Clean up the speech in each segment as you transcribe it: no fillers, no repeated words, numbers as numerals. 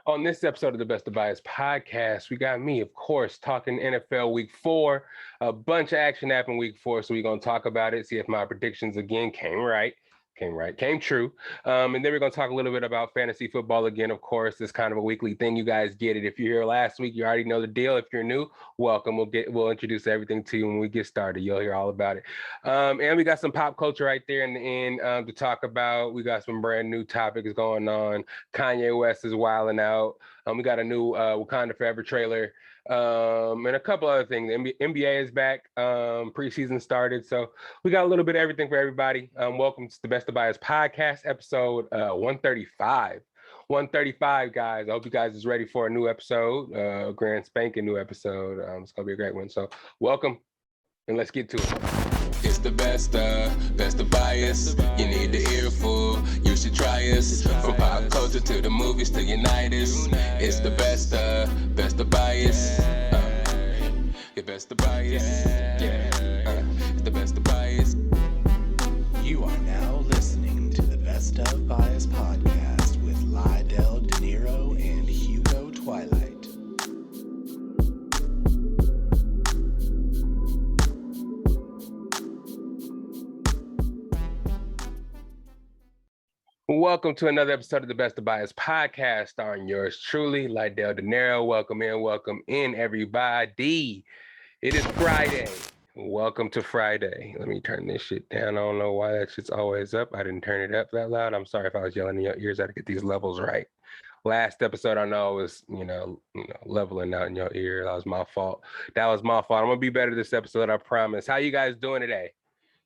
On this episode of the Best of Bias podcast, we got me, of course, talking NFL Week 4. A bunch of action happened Week 4, so we're going to talk about it, see if my predictions again came true. And then we're going to talk a little bit about fantasy football again. Of course, it's kind of a weekly thing. You guys get it. If you're here last week, you already know the deal. If you're new, welcome. We'll introduce everything to you when we get started. You'll hear all about it. And we got some pop culture right there in the end to talk about. We got some brand new topics going on. Kanye West is wilding out. We got a new Wakanda Forever trailer. And a couple other things. NBA is back. Preseason started. So we got a little bit of everything for everybody. Welcome to the Best of Bias podcast, episode 135. 135, guys. I hope you guys is ready for a new episode, grand spanking new episode. It's going to be a great one. So welcome, and let's get to it. It's the best of bias. You need the earful, you should try us. From pop culture to the movies to Unitas. It's the best of bias. Your best of bias. It's the best of bias. You are now listening to the Best of Bias podcast with Lydell Dinero and Hugo Twilight. Welcome to another episode of the Best of Bias podcast, starring yours truly, Lydell Dinero. Welcome in, everybody. It is Friday. Welcome to Friday. Let me turn this shit down. I don't know why that shit's always up. I didn't turn it up that loud. I'm sorry if I was yelling in your ears. I had to get these levels right. Last episode, I know was, leveling out in your ear. That was my fault. I'm gonna be better this episode, I promise. How you guys doing today?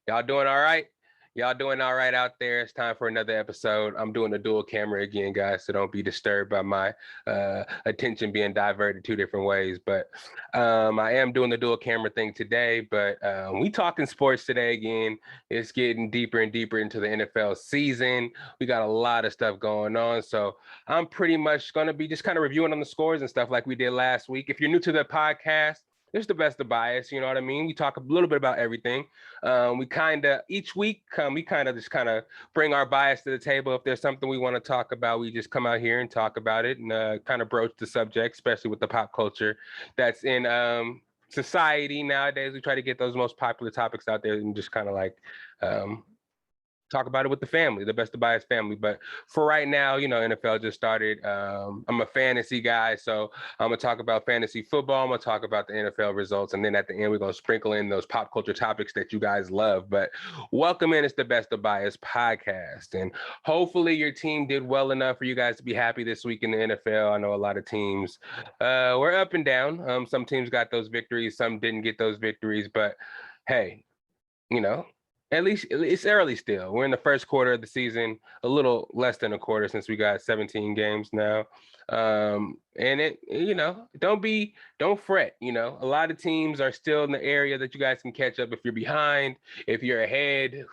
Y'all doing all right? Y'all doing all right out there? It's time for another episode. I'm doing a dual camera again, guys, so don't be disturbed by my attention being diverted two different ways. But I am doing the dual camera thing today, but we talking sports today again. It's getting deeper and deeper into the NFL season. We got a lot of stuff going on, so I'm pretty much going to be just kind of reviewing on the scores and stuff like we did last week. If you're new to the podcast, it's the Best of Bias, you know what I mean? We talk a little bit about everything. Each week, we just bring our bias to the table. If there's something we want to talk about, we just come out here and talk about it and kind of broach the subject, especially with the pop culture that's in society nowadays. We try to get those most popular topics out there and just kind of like talk about it with the family, the Best of Bias family. But for right now, NFL just started. I'm a fantasy guy, so I'm gonna talk about fantasy football. I'm gonna talk about the NFL results, and then at the end, we're gonna sprinkle in those pop culture topics that you guys love. But welcome in. It's the Best of Bias podcast, and hopefully your team did well enough for you guys to be happy this week in the NFL. I know a lot of teams were up and down. Some teams got those victories, some didn't get those victories, but hey, at least it's early still. We're in the first quarter of the season, a little less than a quarter since we got 17 games now. And don't fret. A lot of teams are still in the area that you guys can catch up if you're behind, if you're ahead.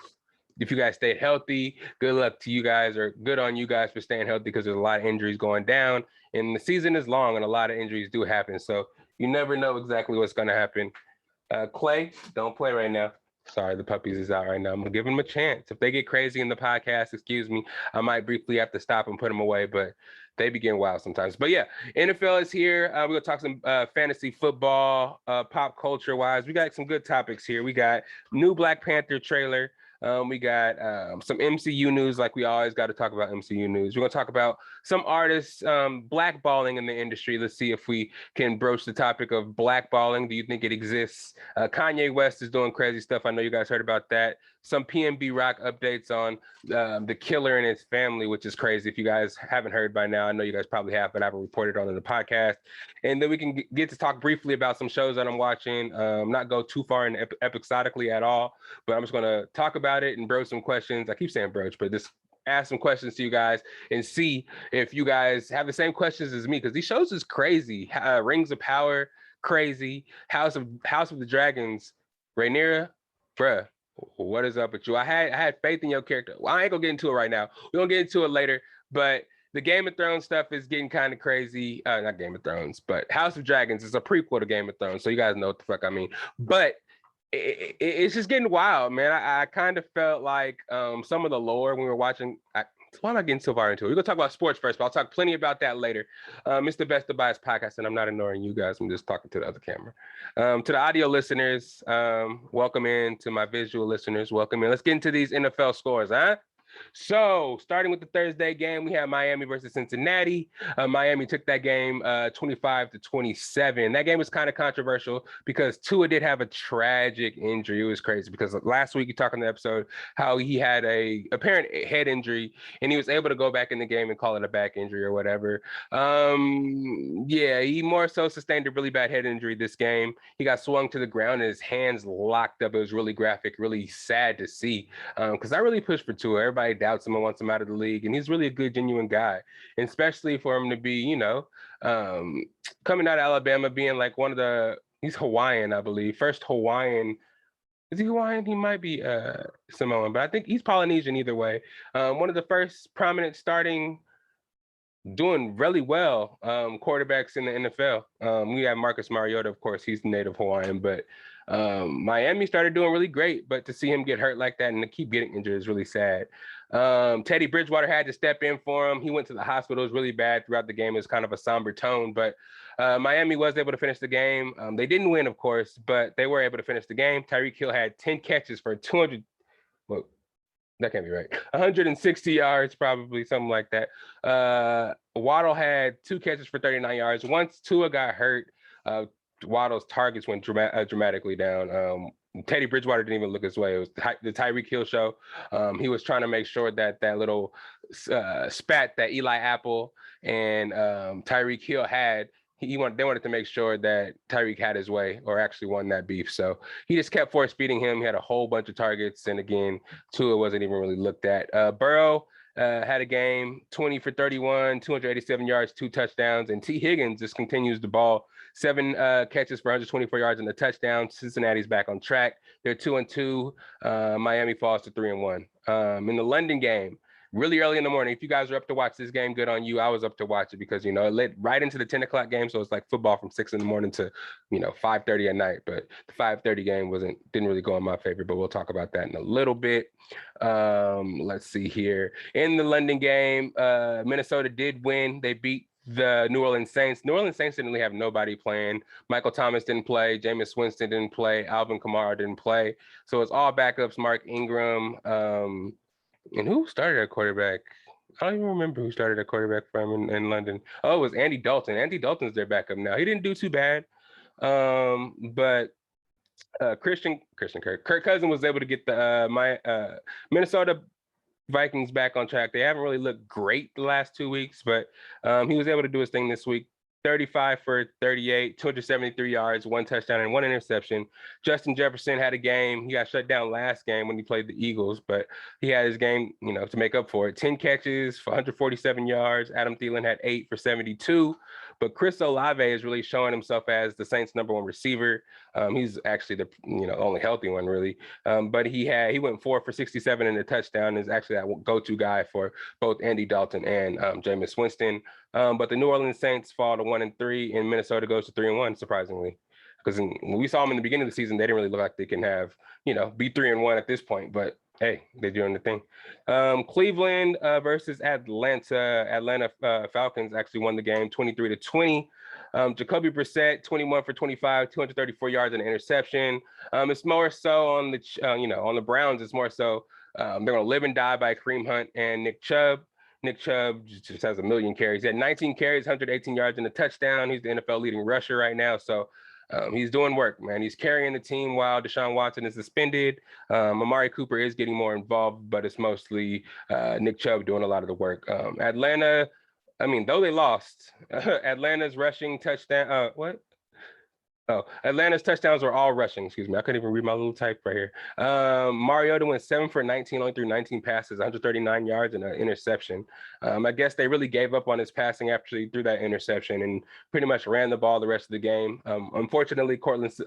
If you guys stayed healthy, good luck to you guys, or good on you guys for staying healthy, because there's a lot of injuries going down and the season is long and a lot of injuries do happen. So you never know exactly what's going to happen. Clay, don't play right now. Sorry, the puppies is out right now. I'm gonna give them a chance. If they get crazy in the podcast, excuse me, I might briefly have to stop and put them away, but they begin wild sometimes. But yeah, NFL is here. We're gonna talk some fantasy football, pop culture wise. We got some good topics here. We got new Black Panther trailer. We got some MCU news, like we always got to talk about MCU news. We're going to talk about some artists blackballing in the industry. Let's see if we can broach the topic of blackballing. Do you think it exists? Kanye West is doing crazy stuff. I know you guys heard about that. Some PNB Rock updates on the killer and his family, which is crazy. If you guys haven't heard by now, I know you guys probably have, but I haven't reported on in the podcast. And then we can get to talk briefly about some shows that I'm watching. Not go too far in episodically at all, but I'm just going to talk about it and broach some questions. I keep saying broach, but just ask some questions to you guys and see if you guys have the same questions as me, because these shows is crazy. Rings of Power, crazy. House of the Dragons, Rhaenyra, bruh. What is up with you? I had faith in your character. Well, I ain't gonna get into it right now. We're gonna get into it later. But the Game of Thrones stuff is getting kind of crazy. Not Game of Thrones, but House of Dragons is a prequel to Game of Thrones. So you guys know what the fuck I mean. But it's just getting wild, man. I kind of felt like some of the lore when we were watching. So why am I getting so far into it? We're going to talk about sports first, but I'll talk plenty about that later. It's the Best of Bias podcast, and I'm not ignoring you guys. I'm just talking to the other camera. To the audio listeners, welcome in. To my visual listeners, welcome in. Let's get into these NFL scores, huh? So, starting with the Thursday game, we have Miami versus Cincinnati. Miami took that game 25-27. That game was kind of controversial because Tua did have a tragic injury. It was crazy because last week you talked on the episode how he had a apparent head injury and he was able to go back in the game and call it a back injury or whatever. Yeah, he more so sustained a really bad head injury this game. He got swung to the ground and his hands locked up. It was really graphic, really sad to see because I really pushed for Tua. Everybody doubts him and wants him out of the league, and he's really a good, genuine guy. And especially for him to be, coming out of Alabama, being like he's Hawaiian, I believe, first Hawaiian. Is he Hawaiian? He might be Samoan, but I think he's Polynesian either way. One of the first prominent starting, doing really well quarterbacks in the NFL. We have Marcus Mariota, of course, he's native Hawaiian, but Miami started doing really great, but to see him get hurt like that and to keep getting injured is really sad. Teddy Bridgewater had to step in for him. He went to the hospital. It was really bad throughout the game. It was kind of a somber tone, but Miami was able to finish the game. They didn't win, of course, but they were able to finish the game. Tyreek Hill had 10 catches for 200. Well, that can't be right. 160 yards, probably something like that. Waddle had 2 catches for 39 yards. Once Tua got hurt, Waddle's targets went dramatically down. Teddy Bridgewater didn't even look his way. It was the Tyreek Hill show. He was trying to make sure that little spat that Eli Apple and Tyreek Hill had, they wanted to make sure that Tyreek had his way or actually won that beef. So he just kept force feeding him. He had a whole bunch of targets. And again, Tua wasn't even really looked at. Burrow had a game, 20 for 31, 287 yards, 2 touchdowns. And T. Higgins just continues the ball. 7 catches for 124 yards and a touchdown. Cincinnati's back on track. They're 2-2. Miami falls to 3-1. In the London game, really early in the morning. If you guys are up to watch this game, good on you. I was up to watch it because, it led right into the 10 o'clock game. So it's like football from 6 in the morning to, 5:30 at night. But the 5:30 game didn't really go in my favor, but we'll talk about that in a little bit. Let's see here. In the London game, Minnesota did win. They beat the New Orleans Saints. New Orleans Saints didn't really have nobody playing. Michael Thomas didn't play. Jameis Winston didn't play. Alvin Kamara didn't play. So it's all backups. Mark Ingram. And who started at quarterback? I don't even remember who started at quarterback for him in London. Oh, it was Andy Dalton. Andy Dalton's their backup now. He didn't do too bad. But Kirk Cousins was able to get the Minnesota Vikings back on track. They haven't really looked great the last 2 weeks, but he was able to do his thing this week. 35 for 38, 273 yards, 1 touchdown, and 1 interception. Justin Jefferson had a game. He got shut down last game when he played the Eagles, but he had his game, to make up for it. 10 catches for 147 yards. Adam Thielen had 8 for 72. But Chris Olave is really showing himself as the Saints' #1 receiver. He's actually the only healthy one, really. But he went 4 for 67 in a touchdown. Is actually that go-to guy for both Andy Dalton and Jameis Winston. But the New Orleans Saints fall to 1-3, and Minnesota goes to 3-1, surprisingly. Because when we saw them in the beginning of the season, they didn't really look like they can have, be 3-1 at this point. But hey, they're doing the thing. Cleveland versus Atlanta. Atlanta Falcons actually won the game 23-20. Jacoby Brissett, 21 for 25, 234 yards and an interception. It's more so on the Browns. It's more so they're going to live and die by Kareem Hunt and Nick Chubb. Nick Chubb just has a million carries. He had 19 carries, 118 yards and a touchdown. He's the NFL leading rusher right now. So he's doing work, man. He's carrying the team while Deshaun Watson is suspended. Amari Cooper is getting more involved, but it's mostly Nick Chubb doing a lot of the work. Atlanta, though they lost, Atlanta's rushing touchdown. Atlanta's touchdowns were all rushing. Excuse me. I couldn't even read my little type right here. Mariota went 7 for 19, only threw 19 passes, 139 yards and an interception. I guess they really gave up on his passing after he threw that interception and pretty much ran the ball the rest of the game. Unfortunately, Cordero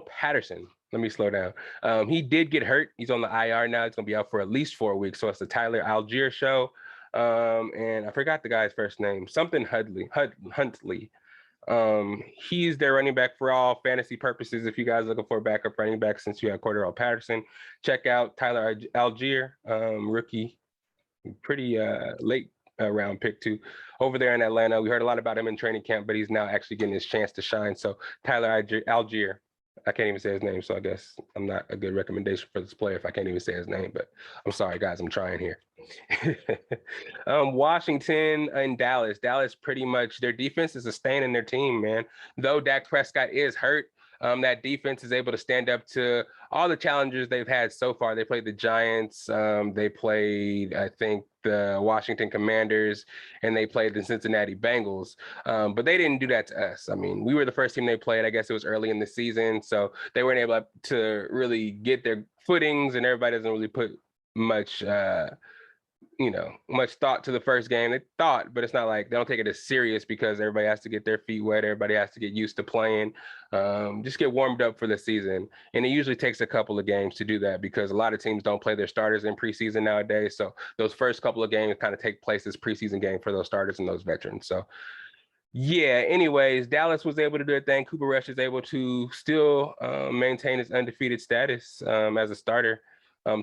Patterson. Let me slow down. He did get hurt. He's on the IR now. He's going to be out for at least 4 weeks. So it's the Tyler Algier show. And I forgot the guy's first name, something Huntley. He's their running back for all fantasy purposes. If you guys are looking for a backup running back, since you have Cordero Patterson, check out Tyler Algier, rookie, pretty late round pick too, over there in Atlanta. We heard a lot about him in training camp, but he's now actually getting his chance to shine. So Tyler Algier, I can't even say his name, so I guess I'm not a good recommendation for this player if I can't even say his name, but I'm sorry, guys, I'm trying here. Washington and Dallas. Dallas pretty much, their defense is sustaining their team, man. Though Dak Prescott is hurt, that defense is able to stand up to all the challengers they've had so far. They played the Giants, they played, I think, the Washington Commanders, and they played the Cincinnati Bengals. But they didn't do that to us. I mean, we were the first team they played. I guess it was early in the season, so they weren't able to really get their footings, and everybody doesn't really put much much thought to the first game. They thought, but it's not like they don't take it as serious because everybody has to get their feet wet. Everybody has to get used to playing, just get warmed up for the season. And it usually takes a couple of games to do that because a lot of teams don't play their starters in preseason nowadays. So those first couple of games kind of take place as preseason game for those starters and those veterans. So yeah, anyways, Dallas was able to do their thing. Cooper Rush is able to still maintain his undefeated status as a starter.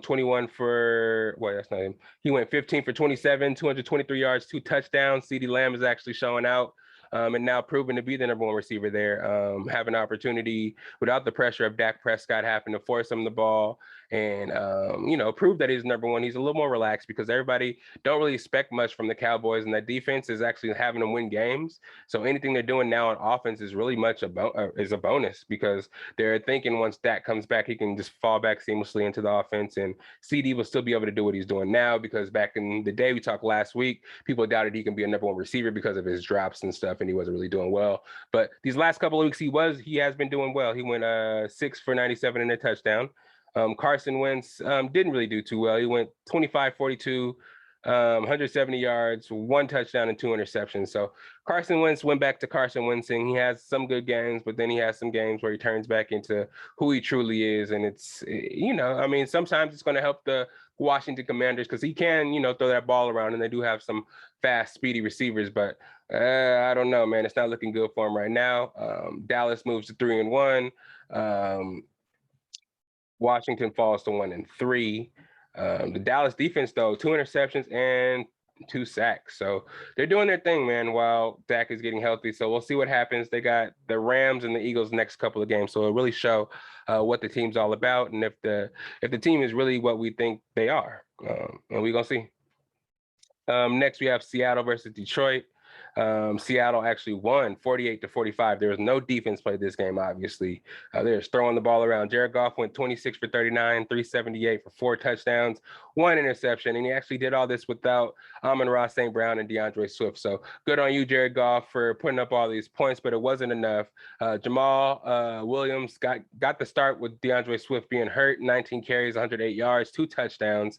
21 for, well, that's not him. He went 15 for 27, 223 yards, 2 touchdowns. CeeDee Lamb is actually showing out and now proven to be the number one receiver there. Have an opportunity without the pressure of Dak Prescott having to force him the ball and, prove that he's number one. He's a little more relaxed because everybody don't really expect much from the Cowboys, and that defense is actually having them win games. So anything they're doing now on offense is really much is a bonus because they're thinking once Dak comes back, he can just fall back seamlessly into the offense, and CD will still be able to do what he's doing now because back in the day, we talked last week, people doubted he can be a number one receiver because of his drops and stuff, and he wasn't really doing well. But these last couple of weeks, he has been doing well. He went 6 for 97 in a touchdown. Carson Wentz didn't really do too well. He went 25-42, 170 yards, 1 touchdown, and 2 interceptions. So Carson Wentz went back to Carson Wentzing. He has some good games, but then he has some games where he turns back into who he truly is. And it's, sometimes it's going to help the Washington Commanders because he can, throw that ball around, and they do have some fast, speedy receivers. But I don't know, man. It's not looking good for him right now. Dallas moves to 3-1. Washington falls to 1-3. The Dallas defense, though, 2 interceptions and 2 sacks. So they're doing their thing, man, while Dak is getting healthy. So we'll see what happens. They got the Rams and the Eagles next couple of games. So it'll really show what the team's all about and if the team is really what we think they are. And we're going to see. Next, we have Seattle versus Detroit. Seattle actually won 48-45. There was no defense play this game, obviously. They're just throwing the ball around. Jared Goff went 26 for 39, 378 for 4 touchdowns, 1 interception, and he actually did all this without Amon-Ra St. Brown and DeAndre Swift. So good on you, Jared Goff, for putting up all these points, but it wasn't enough. Jamal Williams got the start with DeAndre Swift being hurt, 19 carries, 108 yards, 2 touchdowns.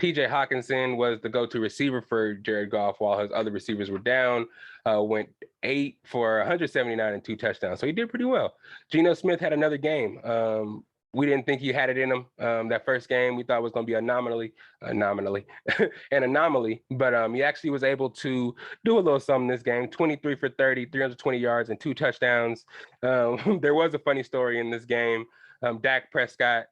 TJ Hawkinson was the go-to receiver for Jared Goff while his other receivers were down, went 8 for 179 and 2 touchdowns. So he did pretty well. Geno Smith had another game. We didn't think he had it in him. That first game we thought was going to be an anomaly, but he actually was able to do a little something this game, 23 for 30, 320 yards and 2 touchdowns. There was a funny story in this game. Dak Prescott,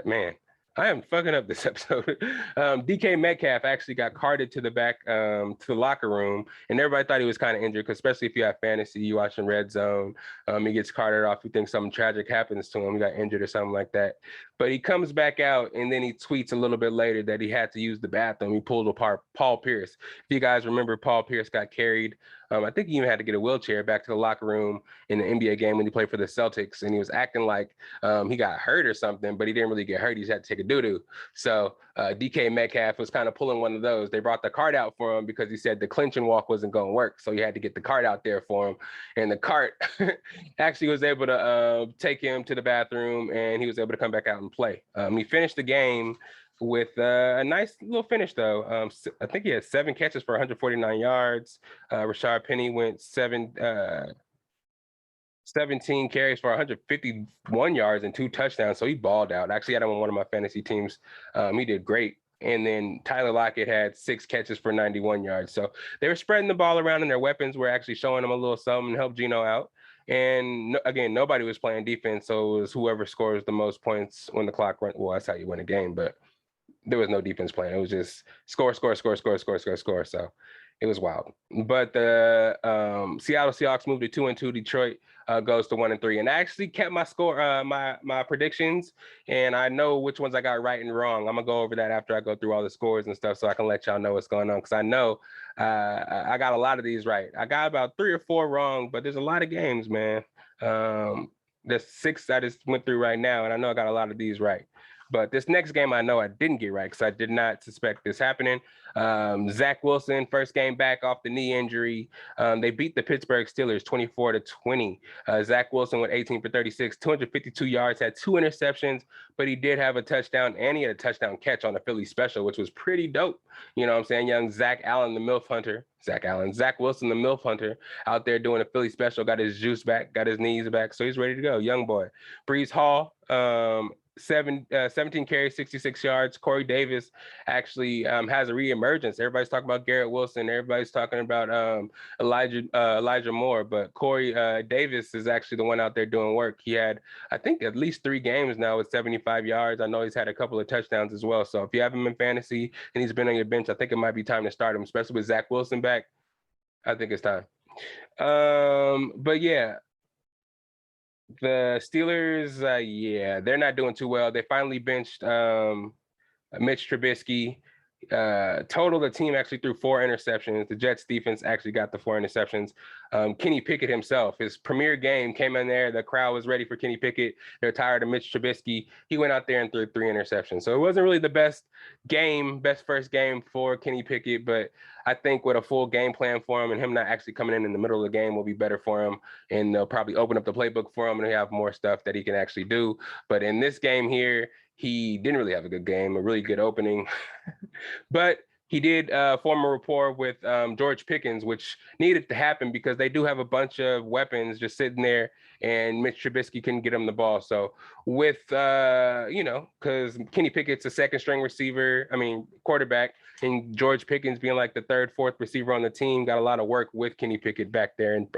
man. I am fucking up this episode. DK Metcalf actually got carted to the back to the locker room, and everybody thought he was kind of injured, because especially if you have fantasy, you watching Red Zone, he gets carted off. You think something tragic happens to him, he got injured or something like that. But he comes back out, and then he tweets a little bit later that he had to use the bathroom. He pulled apart Paul Pierce. If you guys remember, Paul Pierce got carried. I think he even had to get a wheelchair back to the locker room in the NBA game when he played for the Celtics, and he was acting like he got hurt or something, but he didn't really get hurt. He just had to take a doo-doo. So DK Metcalf was kind of pulling one of those. They brought the cart out for him because he said the clinch and walk wasn't going to work, so he had to get the cart out there for him. And the cart actually was able to take him to the bathroom, and he was able to come back out and play. He finished the game with a nice little finish, though. I think he had 7 catches for 149 yards. Rashard Penny went 17 carries for 151 yards and 2 touchdowns. So he balled out. Actually, I had him on one of my fantasy teams. He did great. And then Tyler Lockett had 6 catches for 91 yards. So they were spreading the ball around, and their weapons were actually showing them a little something to help Geno out. And again, nobody was playing defense, so it was whoever scores the most points when the clock runs. Well, that's how you win a game, but there was no defense playing. It was just score, score, score, score, score, score, score. So it was wild. But the Seattle Seahawks moved to 2-2. Detroit goes to 1-3. And I actually kept my score, my predictions, and I know which ones I got right and wrong. I'm gonna go over that after I go through all the scores and stuff, so I can let y'all know what's going on. Because I know I got a lot of these right. I got about 3 or 4 wrong, but there's a lot of games, man. There's 6 I just went through right now, and I know I got a lot of these right. But this next game, I know I didn't get right because I did not suspect this happening. Zach Wilson, first game back off the knee injury. They beat the Pittsburgh Steelers 24-20. Zach Wilson went 18 for 36, 252 yards, had 2 interceptions, but he did have a touchdown, and he had a touchdown catch on the Philly special, which was pretty dope. You know what I'm saying? Young Zach Wilson, the MILF Hunter, out there doing a Philly special, got his juice back, got his knees back, so he's ready to go. Young boy. Brees Hall, 17 carries, 66 yards. Corey Davis actually has a reemergence. Everybody's talking about Garrett Wilson. Everybody's talking about Elijah Moore, but Corey Davis is actually the one out there doing work. He had, I think, at least 3 games now with 75 yards. I know he's had a couple of touchdowns as well. So if you have him in fantasy and he's been on your bench, I think it might be time to start him, especially with Zach Wilson back. I think it's time. But yeah, the Steelers, they're not doing too well. They finally benched Mitch Trubisky. Total, the team actually threw 4 interceptions. The Jets defense actually got the 4 interceptions. Kenny Pickett himself, his premier game, came in there. The crowd was ready for Kenny Pickett. They're tired of Mitch Trubisky. He went out there and threw 3 interceptions. So it wasn't really the best first game for Kenny Pickett, but I think with a full game plan for him and him not actually coming in the middle of the game will be better for him. And they'll probably open up the playbook for him and have more stuff that he can actually do. But in this game here, he didn't really have a good game, a really good opening. But he did form a rapport with George Pickens, which needed to happen because they do have a bunch of weapons just sitting there, and Mitch Trubisky couldn't get him the ball. So with, because Kenny Pickett's a second-string quarterback, and George Pickens being like the 3rd, 4th receiver on the team, got a lot of work with Kenny Pickett back there and,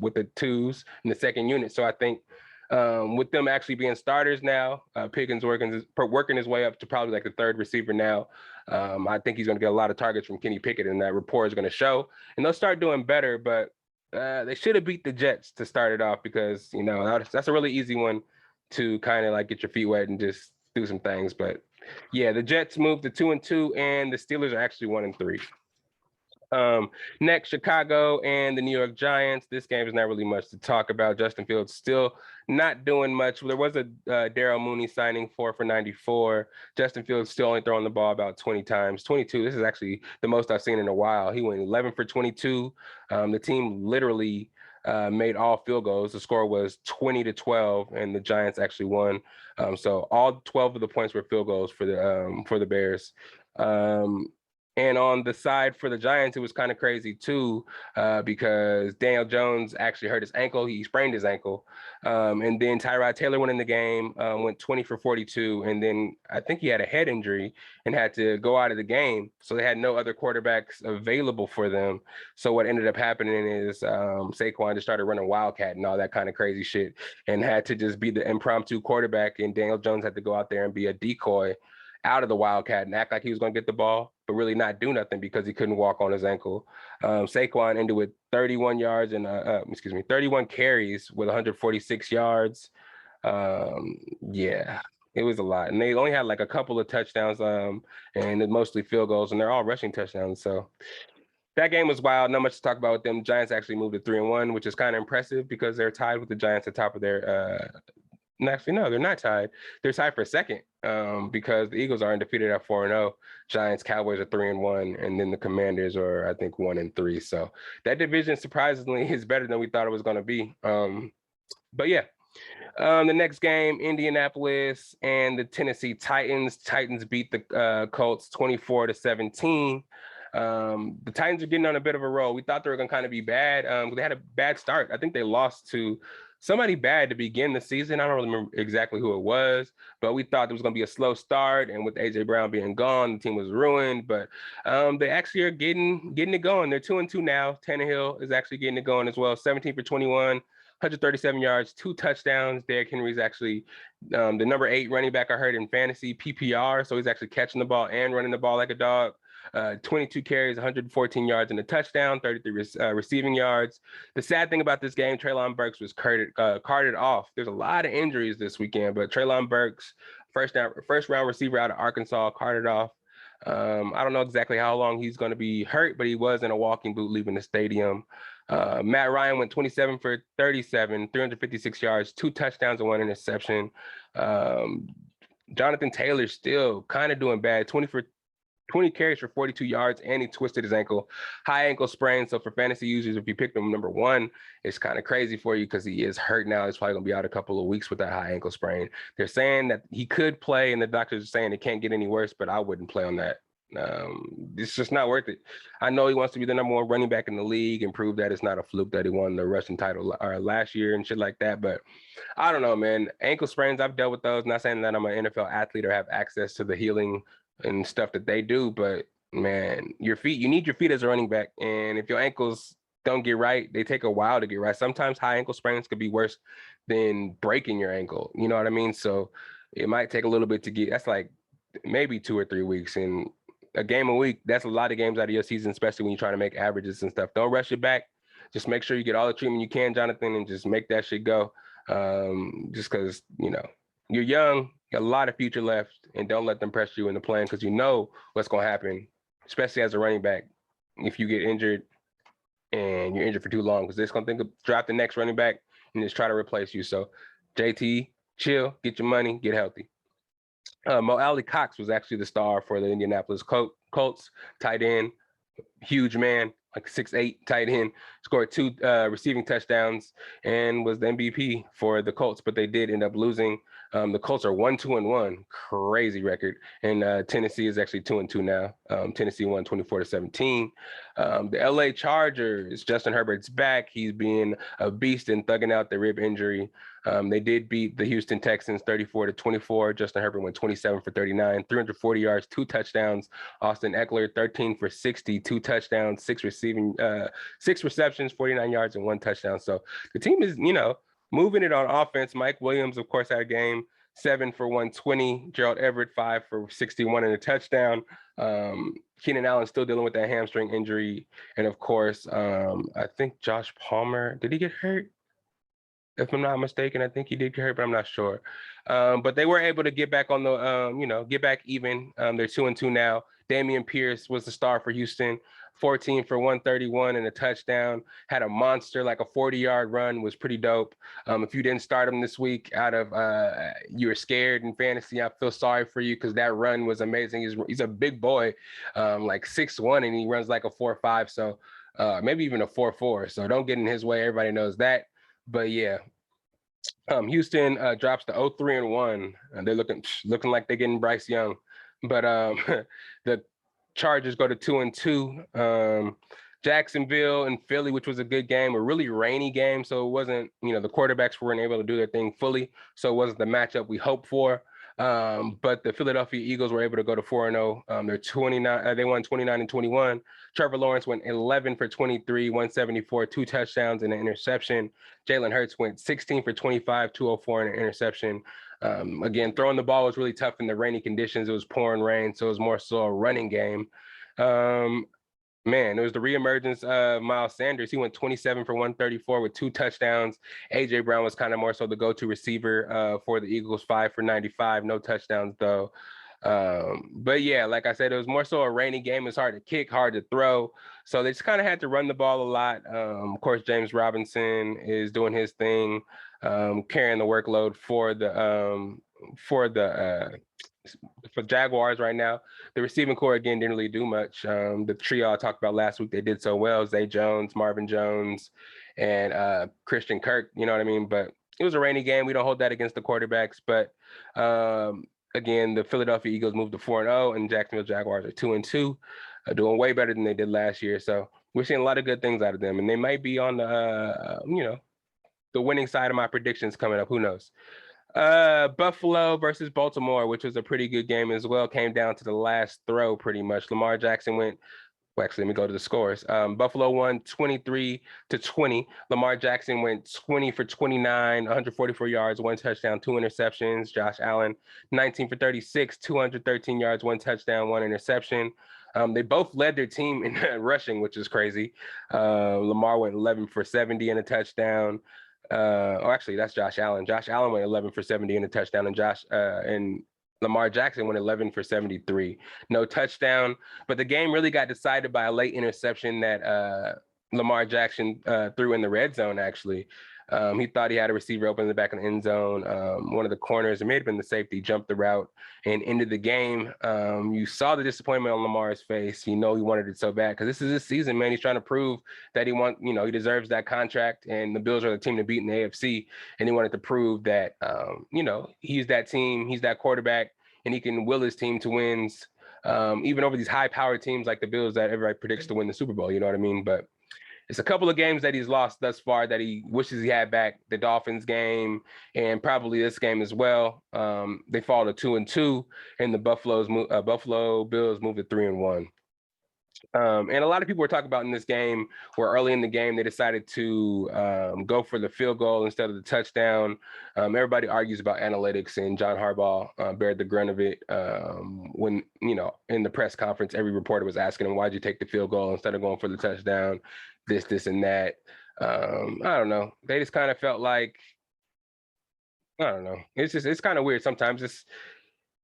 with the twos in the second unit. So I think with them actually being starters now, Pickens working his way up to probably like the 3rd receiver now. I think he's going to get a lot of targets from Kenny Pickett, and that rapport is going to show. And they'll start doing better, but they should have beat the Jets to start it off because, that's a really easy one to kind of like get your feet wet and just do some things. But yeah, the Jets moved to 2-2, and the Steelers are actually 1-3. Next, Chicago and the New York Giants. This game is not really much to talk about. Justin Fields still not doing much. There was a Darryl Mooney signing 4 for 94. Justin Fields still only throwing the ball about 20 times. 22. This is actually the most I've seen in a while. He went 11 for 22. The team literally made all field goals. The score was 20-12, and the Giants actually won. So all 12 of the points were field goals for the Bears. And on the side for the Giants, it was kind of crazy too, because Daniel Jones actually hurt his ankle. He sprained his ankle. And then Tyrod Taylor went in the game, went 20 for 42. And then I think he had a head injury and had to go out of the game. So they had no other quarterbacks available for them. So what ended up happening is Saquon just started running Wildcat and all that kind of crazy shit and had to just be the impromptu quarterback. And Daniel Jones had to go out there and be a decoy out of the Wildcat and act like he was going to get the ball, but really not do nothing because he couldn't walk on his ankle. Saquon ended with 31 yards and 31 carries with 146 yards. Yeah, it was a lot. And they only had like a couple of touchdowns and mostly field goals, and they're all rushing touchdowns. So that game was wild. Not much to talk about with them. Giants actually moved to 3-1, which is kind of impressive because they're tied with the Giants at the top of their actually, no, they're not tied. They're tied for second because the Eagles are undefeated at 4-0. Giants, Cowboys are 3-1, and then the Commanders are, I think, 1-3. So that division surprisingly is better than we thought it was going to be. But yeah, the next game, Indianapolis and the Tennessee Titans. Titans beat the Colts 24-17. The Titans are getting on a bit of a roll. We thought they were going to kind of be bad. They had a bad start. I think they lost to somebody bad to begin the season. I don't really remember exactly who it was, but we thought there was going to be a slow start. And with AJ Brown being gone, the team was ruined. But they actually are getting it going. They're 2-2 now. Tannehill is actually getting it going as well. 17 for 21, 137 yards, 2 touchdowns. Derrick Henry's actually the number 8 running back I heard in fantasy PPR. So he's actually catching the ball and running the ball like a dog. 22 carries, 114 yards and a touchdown, 33 receiving yards. The sad thing about this game, Treylon Burks was carted off. There's a lot of injuries this weekend, but Treylon Burks, first round receiver out of Arkansas, carted off. I don't know exactly how long he's going to be hurt, but he was in a walking boot leaving the stadium. Matt Ryan went 27 for 37, 356 yards, 2 touchdowns and 1 interception. Jonathan Taylor still kind of doing bad, 20 carries for 42 yards, and he twisted his ankle, high ankle sprain. So for fantasy users, if you picked him number 1, it's kind of crazy for you because he is hurt now. He's probably going to be out a couple of weeks with that high ankle sprain. They're saying that he could play, and the doctors are saying it can't get any worse, but I wouldn't play on that. It's just not worth it. I know he wants to be the number 1 running back in the league and prove that it's not a fluke that he won the rushing title last year and shit like that. But I don't know, man. Ankle sprains, I've dealt with those. Not saying that I'm an NFL athlete or have access to the healing and stuff that they do, but man, your feet, you need your feet as a running back. And if your ankles don't get right, they take a while to get right. Sometimes high ankle sprains could be worse than breaking your ankle. You know what I mean? So it might take a little bit to get, that's like maybe 2 or 3 weeks. And a game a week, that's a lot of games out of your season, especially when you're trying to make averages and stuff. Don't rush it back. Just make sure you get all the treatment you can, Jonathan, and just make that shit go. Just because, you know, you're young, a lot of future left, and don't let them pressure you into playing because you know what's going to happen, especially as a running back, if you get injured and you're injured for too long, because they're going to think of drop the next running back and just try to replace you. So JT, chill, get your money, get healthy. Mo Alley Cox was actually the star for the Indianapolis Colts, tight end, huge man, like 6'8" tight end, scored 2 receiving touchdowns and was the MVP for the Colts, but they did end up losing. The Colts are 1-2-1, crazy record. And Tennessee is actually 2-2 now. Tennessee won 24-17. The LA Chargers, Justin Herbert's back. He's being a beast and thugging out the rib injury. They did beat the Houston Texans 34-24. Justin Herbert went 27 for 39, 340 yards, 2 touchdowns. Austin Eckler, 13 for 60, 2 touchdowns, 6 receptions, 49 yards, and 1 touchdown. So the team is, you know, moving it on offense. Mike Williams, of course, had a game, 7 for 120. Gerald Everett, 5 for 61 and a touchdown. Keenan Allen still dealing with that hamstring injury. And of course, I think Josh Palmer, did he get hurt? If I'm not mistaken, I think he did get hurt, but I'm not sure. But they were able to get back on the, get back even. They're 2-2 now. Dameon Pierce was the star for Houston, 14 for 131 and a touchdown. Had a monster, like a 40-yard run, was pretty dope. If you didn't start him this week out of you were scared in fantasy, I feel sorry for you because that run was amazing. He's a big boy, like 6'1", and he runs like a 4.5, so maybe even a 4.4. So don't get in his way. Everybody knows that. But yeah, Houston drops to 0-3-1. They're looking like they're getting Bryce Young. But the Chargers go to 2-2. Jacksonville and Philly, which was a good game, a really rainy game. So it wasn't, the quarterbacks weren't able to do their thing fully. So it wasn't the matchup we hoped for. But the Philadelphia Eagles were able to go to 4-0. They're 29. They won 29-21. Trevor Lawrence went 11 for 23, 174, 2 touchdowns and an interception. Jalen Hurts went 16 for 25, 204 and an interception. Again, throwing the ball was really tough in the rainy conditions. It was pouring rain, so it was more so a running game. Man, it was the reemergence of Miles Sanders. He went 27 for 134 with 2 touchdowns. AJ Brown was kind of more so the go-to receiver for the Eagles, 5 for 95, no touchdowns though. But yeah, like I said, it was more so a rainy game. It's hard to kick, hard to throw. So they just kind of had to run the ball a lot. Of course, James Robinson is doing his thing, carrying the workload for Jaguars right now. The receiving core, again, didn't really do much. The trio I talked about last week, they did so well. Zay Jones, Marvin Jones, and Christian Kirk, you know what I mean? But it was a rainy game. We don't hold that against the quarterbacks. But again, the Philadelphia Eagles moved to 4-0, and Jacksonville Jaguars are 2-2, doing way better than they did last year. So we're seeing a lot of good things out of them. And they might be on the, the winning side of my predictions coming up. Who knows? Buffalo versus Baltimore, which was a pretty good game as well, came down to the last throw pretty much. Lamar Jackson went. Well, actually, let me go to the scores. Buffalo won 23-20. Lamar Jackson went 20 for 29, 144 yards, 1 touchdown, 2 interceptions. Josh Allen, 19 for 36, 213 yards, 1 touchdown, 1 interception. They both led their team in rushing, which is crazy. Lamar went 11 for 70 and a touchdown. Actually, that's Josh Allen. Josh Allen went 11 for 70 and a touchdown, and Lamar Jackson went 11 for 73. No touchdown, but the game really got decided by a late interception that Lamar Jackson threw in the red zone, actually. He thought he had a receiver open in the back of the end zone. One of the corners, it may have been the safety, jumped the route and ended the game. You saw the disappointment on Lamar's face. You know he wanted it so bad because this is his season, man. He's trying to prove that he deserves that contract, and the Bills are the team to beat in the AFC, and he wanted to prove that, he's that team, he's that quarterback, and he can will his team to wins, even over these high-powered teams like the Bills that everybody predicts to win the Super Bowl, you know what I mean? But it's a couple of games that he's lost thus far that he wishes he had back. The Dolphins game and probably this game as well. They fall to 2-2, and the Buffalo Bills moved to 3-1. And a lot of people were talking about in this game where early in the game they decided to go for the field goal instead of the touchdown. Everybody argues about analytics, and John Harbaugh bared the grunt of it when, in the press conference, every reporter was asking him, why'd you take the field goal instead of going for the touchdown? This, and that. I don't know. They just kind of felt like, I don't know. It's kind of weird sometimes. It's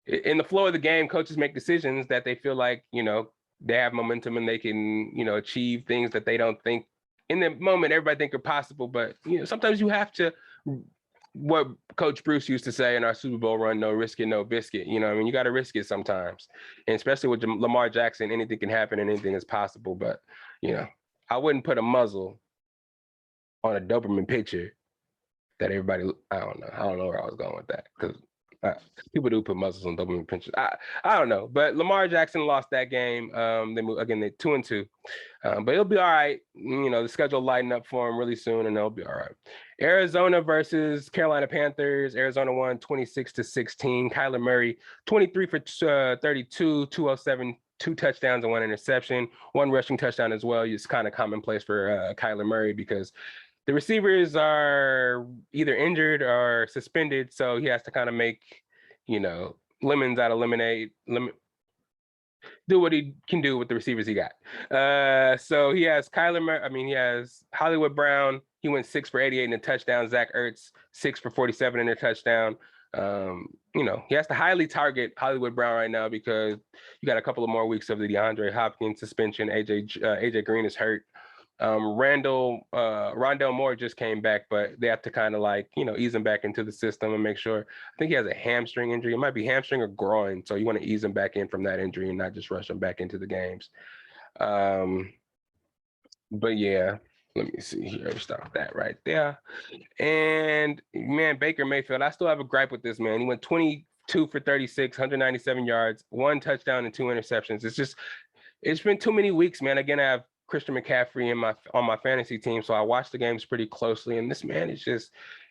in the flow of the game, coaches make decisions that they feel like, they have momentum and they can, achieve things that they don't think in the moment everybody think are possible. But, sometimes you have to, what Coach Bruce used to say in our Super Bowl run, no risk it, no biscuit. You got to risk it sometimes. And especially with Lamar Jackson, anything can happen and anything is possible. But, I wouldn't put a muzzle on a Doberman picture that everybody, I don't know where I was going with that, because people do put muzzles on Doberman pictures. I don't know, but Lamar Jackson lost that game. They moved again, they're 2-2, but it'll be all right. The schedule will lighten up for him really soon, and they'll be all right. Arizona versus Carolina Panthers. Arizona won 26-16. Kyler Murray, 23 for 32, 207. 2 touchdowns and 1 interception, 1 rushing touchdown as well. It's kind of commonplace for Kyler Murray because the receivers are either injured or suspended, so he has to kind of make, lemons out of lemonade. Do what he can do with the receivers he got. So he has he has Hollywood Brown. He went 6 for 88 in a touchdown. Zach Ertz, 6 for 47 in a touchdown. He has to highly target Hollywood Brown right now because you got a couple of more weeks of the DeAndre Hopkins suspension. AJ Green is hurt. Rondale Moore just came back, but they have to kind of ease him back into the system and make sure. I think he has a hamstring injury. It might be hamstring or groin. So you want to ease him back in from that injury and not just rush him back into the games. But yeah, let me see here. We start with that right there. And man, Baker Mayfield, I still have a gripe with this man. He went 22 for 36, 197 yards, 1 touchdown and 2 interceptions. It's been too many weeks, man. Again, I have Christian McCaffrey on my fantasy team, so I watch the games pretty closely. And this man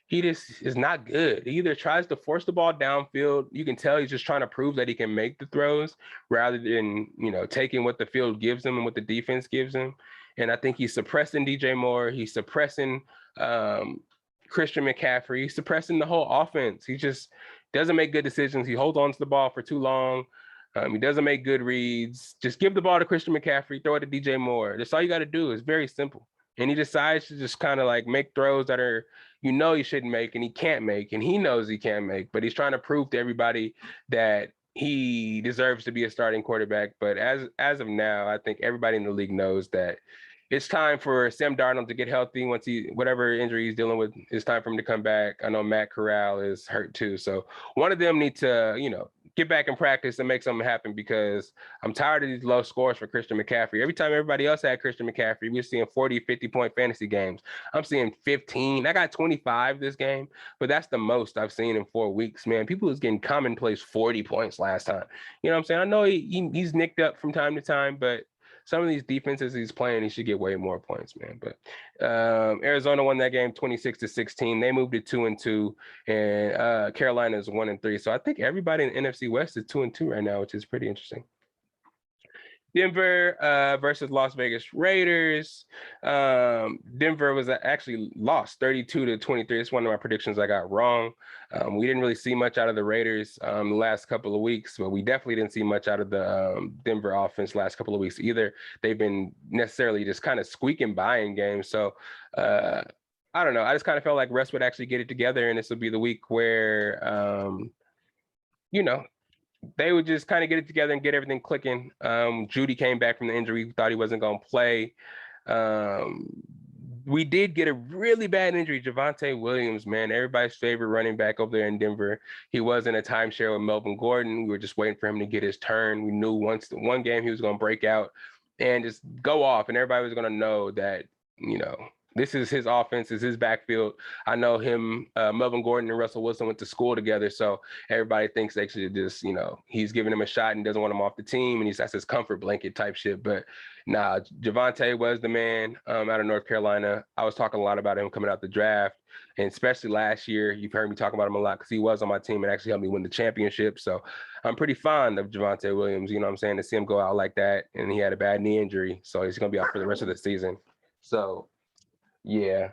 he is not good. He either tries to force the ball downfield. You can tell he's just trying to prove that he can make the throws rather than, taking what the field gives him and what the defense gives him. And I think he's suppressing DJ Moore. He's suppressing Christian McCaffrey. He's suppressing the whole offense. He just doesn't make good decisions. He holds on to the ball for too long. He doesn't make good reads. Just give the ball to Christian McCaffrey, throw it to DJ Moore. That's all you got to do. It's very simple. And he decides to just kind of make throws that are, he shouldn't make and he can't make, and he knows he can't make, but he's trying to prove to everybody that he deserves to be a starting quarterback. But as of now, I think everybody in the league knows that it's time for Sam Darnold to get healthy. Once whatever injury he's dealing with, it's time for him to come back. I know Matt Corral is hurt too. So one of them need to, get back in practice and make something happen, because I'm tired of these low scores for Christian McCaffrey. Every time everybody else had Christian McCaffrey, we're seeing 40, 50-point fantasy games. I'm seeing 15. I got 25 this game, but that's the most I've seen in 4 weeks, man. People was getting commonplace 40 points last time. You know what I'm saying? I know he's nicked up from time to time, but some of these defenses he's playing, he should get way more points, man. But Arizona won that game 26-16. They moved to 2-2, and Carolina is 1-3. So I think everybody in the NFC West is 2-2 right now, which is pretty interesting. Denver versus Las Vegas Raiders. Denver was actually lost 32-23. It's one of my predictions I got wrong. We didn't really see much out of the Raiders the last couple of weeks, but we definitely didn't see much out of the Denver offense last couple of weeks either. They've been necessarily just kind of squeaking by in games. So I don't know. I just kind of felt like Russ would actually get it together, and this would be the week where, they would just kind of get it together and get everything clicking. Judy came back from the injury. We thought he wasn't going to play. We did get a really bad injury. Javonte Williams, man, everybody's favorite running back over there in Denver. He was in a timeshare with Melvin Gordon. We were just waiting for him to get his turn. We knew once the one game he was going to break out and just go off, and everybody was going to know that, this is his offense, is his backfield. I know him, Melvin Gordon and Russell Wilson went to school together, so everybody thinks they should just, he's giving him a shot and doesn't want him off the team, and that's his comfort blanket type shit. But nah, Javonte was the man out of North Carolina. I was talking a lot about him coming out the draft, and especially last year, you've heard me talk about him a lot because he was on my team and actually helped me win the championship. So I'm pretty fond of Javonte Williams, you know what I'm saying, to see him go out like that, and he had a bad knee injury, so he's going to be out for the rest of the season. So yeah,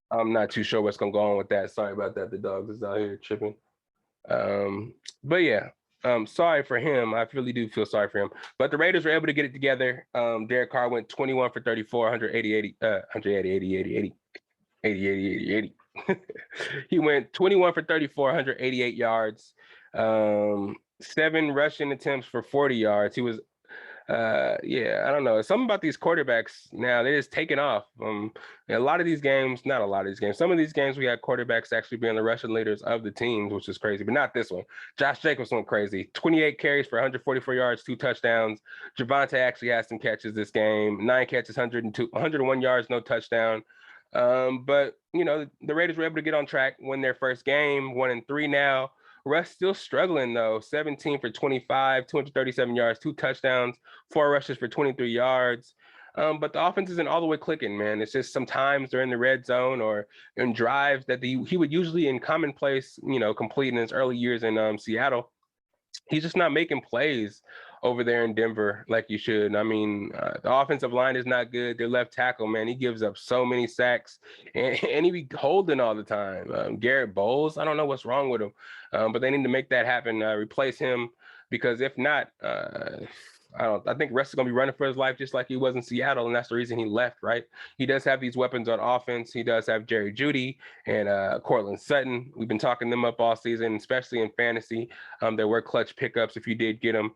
I'm not too sure what's gonna go on with that. Sorry about that. The dogs is out here tripping. But yeah, sorry for him. I really do feel sorry for him. But the Raiders were able to get it together. Derek Carr went 21 for 34, 180. He went 21 for 34, 188 yards, 7 rushing attempts for 40 yards. He was I don't know. Something about these quarterbacks now, they're just taking off. Some of these games, we had quarterbacks actually being the rushing leaders of the teams, which is crazy, but not this one. Josh Jacobs went crazy. 28 carries for 144 yards, 2 touchdowns. Javonte actually had some catches this game. 9 catches, 101 yards, no touchdown. But the Raiders were able to get on track, win their first game, 1-3 now. Russ still struggling though. 17 for 25, 237 yards, 2 touchdowns, 4 rushes for 23 yards. But the offense isn't all the way clicking, man. It's just sometimes they're in the red zone or in drives that he would usually in commonplace, complete in his early years in Seattle. He's just not making plays over there in Denver like you should. I mean, the offensive line is not good. Their left tackle, man, he gives up so many sacks, and he be holding all the time. Garrett Bowles, I don't know what's wrong with him, but they need to make that happen, replace him, because if not, I think Russ is going to be running for his life just like he was in Seattle, and that's the reason he left, right? He does have these weapons on offense. He does have Jerry Jeudy and Cortland Sutton. We've been talking them up all season, especially in fantasy. There were clutch pickups if you did get them.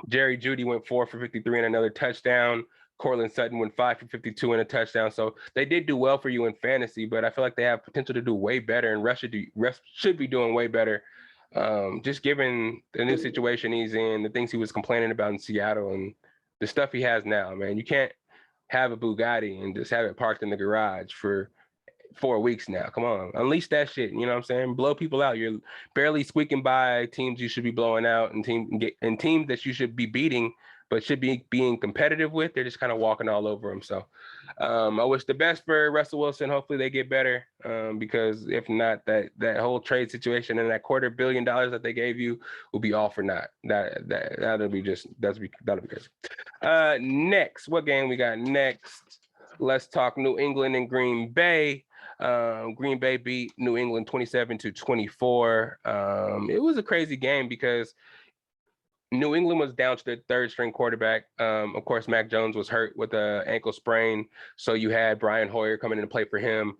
Jerry Jeudy went 4 for 53 and another touchdown. Cortland Sutton went 5 for 52 and a touchdown. So they did do well for you in fantasy, but I feel like they have potential to do way better, and Russ should be doing way better. Just given the new situation he's in, the things he was complaining about in Seattle, and the stuff he has now, man. You can't have a Bugatti and just have it parked in the garage for 4 weeks now. Come on, unleash that shit. You know what I'm saying? Blow people out. You're barely squeaking by teams you should be blowing out, and teams that you should be beating, but should be being competitive with. They're just kind of walking all over them. So I wish the best for Russell Wilson. Hopefully they get better, because if not, that whole trade situation and that $250 million that they gave you will be all for naught. That'll be crazy. Next, what game we got next? Let's talk New England and Green Bay. Green Bay beat New England 27-24. It was a crazy game because New England was down to their 3rd string quarterback. Of course, Mac Jones was hurt with an ankle sprain, so you had Brian Hoyer coming in to play for him.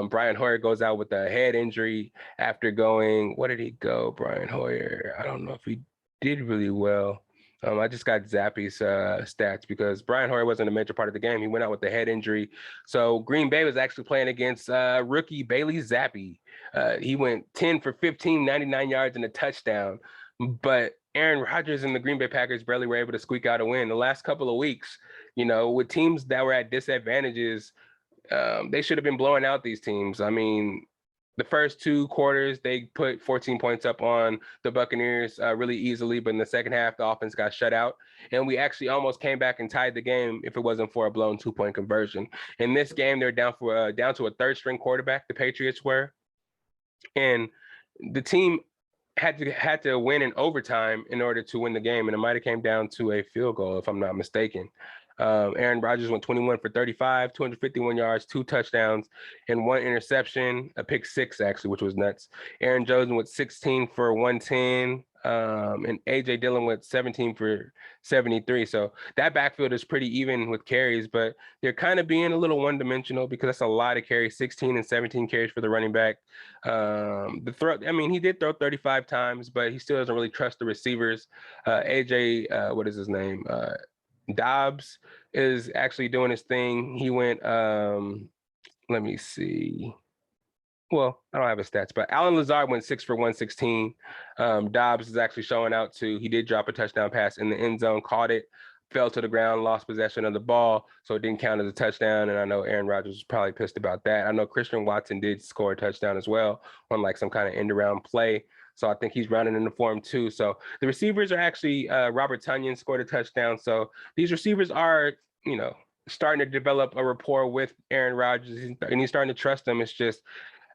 Brian Hoyer goes out with a head injury after going, what did he go, Brian Hoyer? I don't know if he did really well. I just got Zappy's stats because Brian Hoyer wasn't a major part of the game. He went out with a head injury. So Green Bay was actually playing against rookie Bailey Zappi. He went 10 for 15, 99 yards and a touchdown. But Aaron Rodgers and the Green Bay Packers barely were able to squeak out a win. The last couple of weeks, with teams that were at disadvantages, they should have been blowing out these teams. I mean, the first 2 quarters, they put 14 points up on the Buccaneers really easily. But in the second half, the offense got shut out. And we actually almost came back and tied the game if it wasn't for a blown 2-point conversion. In this game, they're down to a third-string quarterback, the Patriots were. And the team had to win in overtime in order to win the game. And it might have came down to a field goal, if I'm not mistaken. Aaron Rodgers went 21 for 35, 251 yards, 2 touchdowns, and 1 interception, a pick 6 actually, which was nuts. Aaron Jones went 16 for 110, and A.J. Dillon went 17 for 73. So that backfield is pretty even with carries, but they're kind of being a little one-dimensional because that's a lot of carries, 16 and 17 carries for the running back. He did throw 35 times, but he still doesn't really trust the receivers. A.J., what is his name? Dobbs is actually doing his thing. He went, let me see. Well, I don't have his stats, but Allen Lazard went 6 for 116. Dobbs is actually showing out too. He did drop a touchdown pass in the end zone, caught it, fell to the ground, lost possession of the ball, so it didn't count as a touchdown. And I know Aaron Rodgers was probably pissed about that. I know Christian Watson did score a touchdown as well on like some kind of end-around play. So I think he's running in the form too. So the receivers are actually, Robert Tonyan scored a touchdown. So these receivers are, starting to develop a rapport with Aaron Rodgers, and he's starting to trust them. It's just,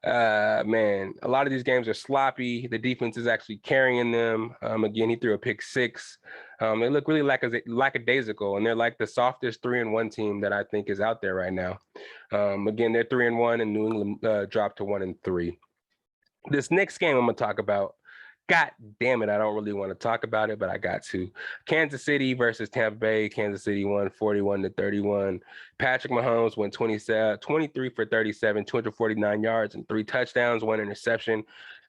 man, a lot of these games are sloppy. The defense is actually carrying them. Again, he threw a pick 6. They look really lackadaisical, and they're like the softest 3-1 team that I think is out there right now. Again, they're 3-1, and New England dropped to 1-3. This next game I'm going to talk about, God damn it, I don't really want to talk about it, but I got to. Kansas City versus Tampa Bay. Kansas City won 41-31. Patrick Mahomes went 23 for 37, 249 yards and 3 touchdowns, 1 interception.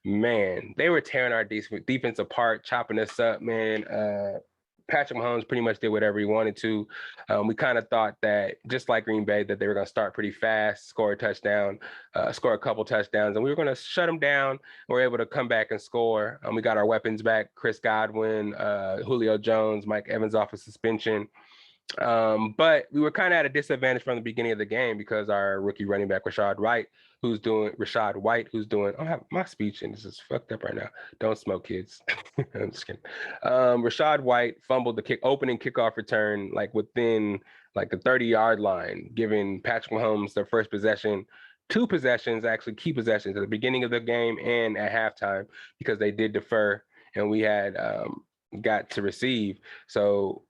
Man, they were tearing our defense apart, chopping us up, man. Patrick Mahomes pretty much did whatever he wanted to. We kind of thought that, just like Green Bay, that they were going to start pretty fast, score a touchdown, score a couple touchdowns, and we were going to shut them down. We were able to come back and score. We got our weapons back: Chris Godwin, Julio Jones, Mike Evans off of suspension. But we were kind of at a disadvantage from the beginning of the game because our rookie running back, Rashad White, who's doing, I have my speech and this is fucked up right now. Don't smoke, kids. I'm just kidding. Rashad White fumbled the opening kickoff return, like within like the 30-yard line, giving Patrick Mahomes their first possession. 2 possessions, actually key possessions at the beginning of the game and at halftime, because they did defer and we had got to receive. So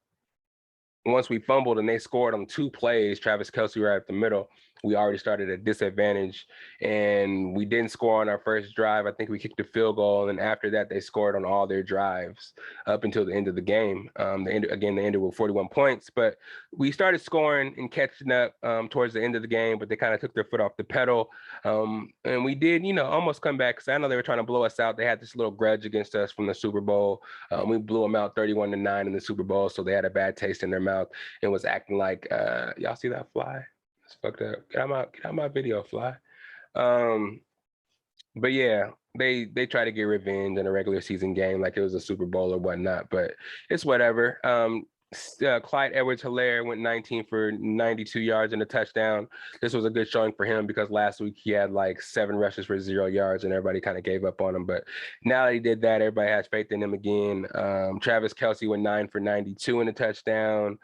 once we fumbled and they scored on 2 plays, Travis Kelce right up the middle, we already started at disadvantage, and we didn't score on our first drive. I think we kicked a field goal, and after that, they scored on all their drives up until the end of the game. They ended with 41 points, but we started scoring and catching up towards the end of the game, but they kind of took their foot off the pedal. And we did, almost come back, because I know they were trying to blow us out. They had this little grudge against us from the Super Bowl. We blew them out 31-9 in the Super Bowl, so they had a bad taste in their mouth and was acting like, y'all see that fly? It's fucked up. Get out my video, fly. But yeah, they try to get revenge in a regular season game like it was a Super Bowl or whatnot, but it's whatever. Clyde Edwards-Helaire went 19 for 92 yards and a touchdown. This was a good showing for him because last week he had like 7 rushes for 0 yards and everybody kind of gave up on him. But now that he did that, everybody has faith in him again. Travis Kelce went 9 for 92 and a touchdown.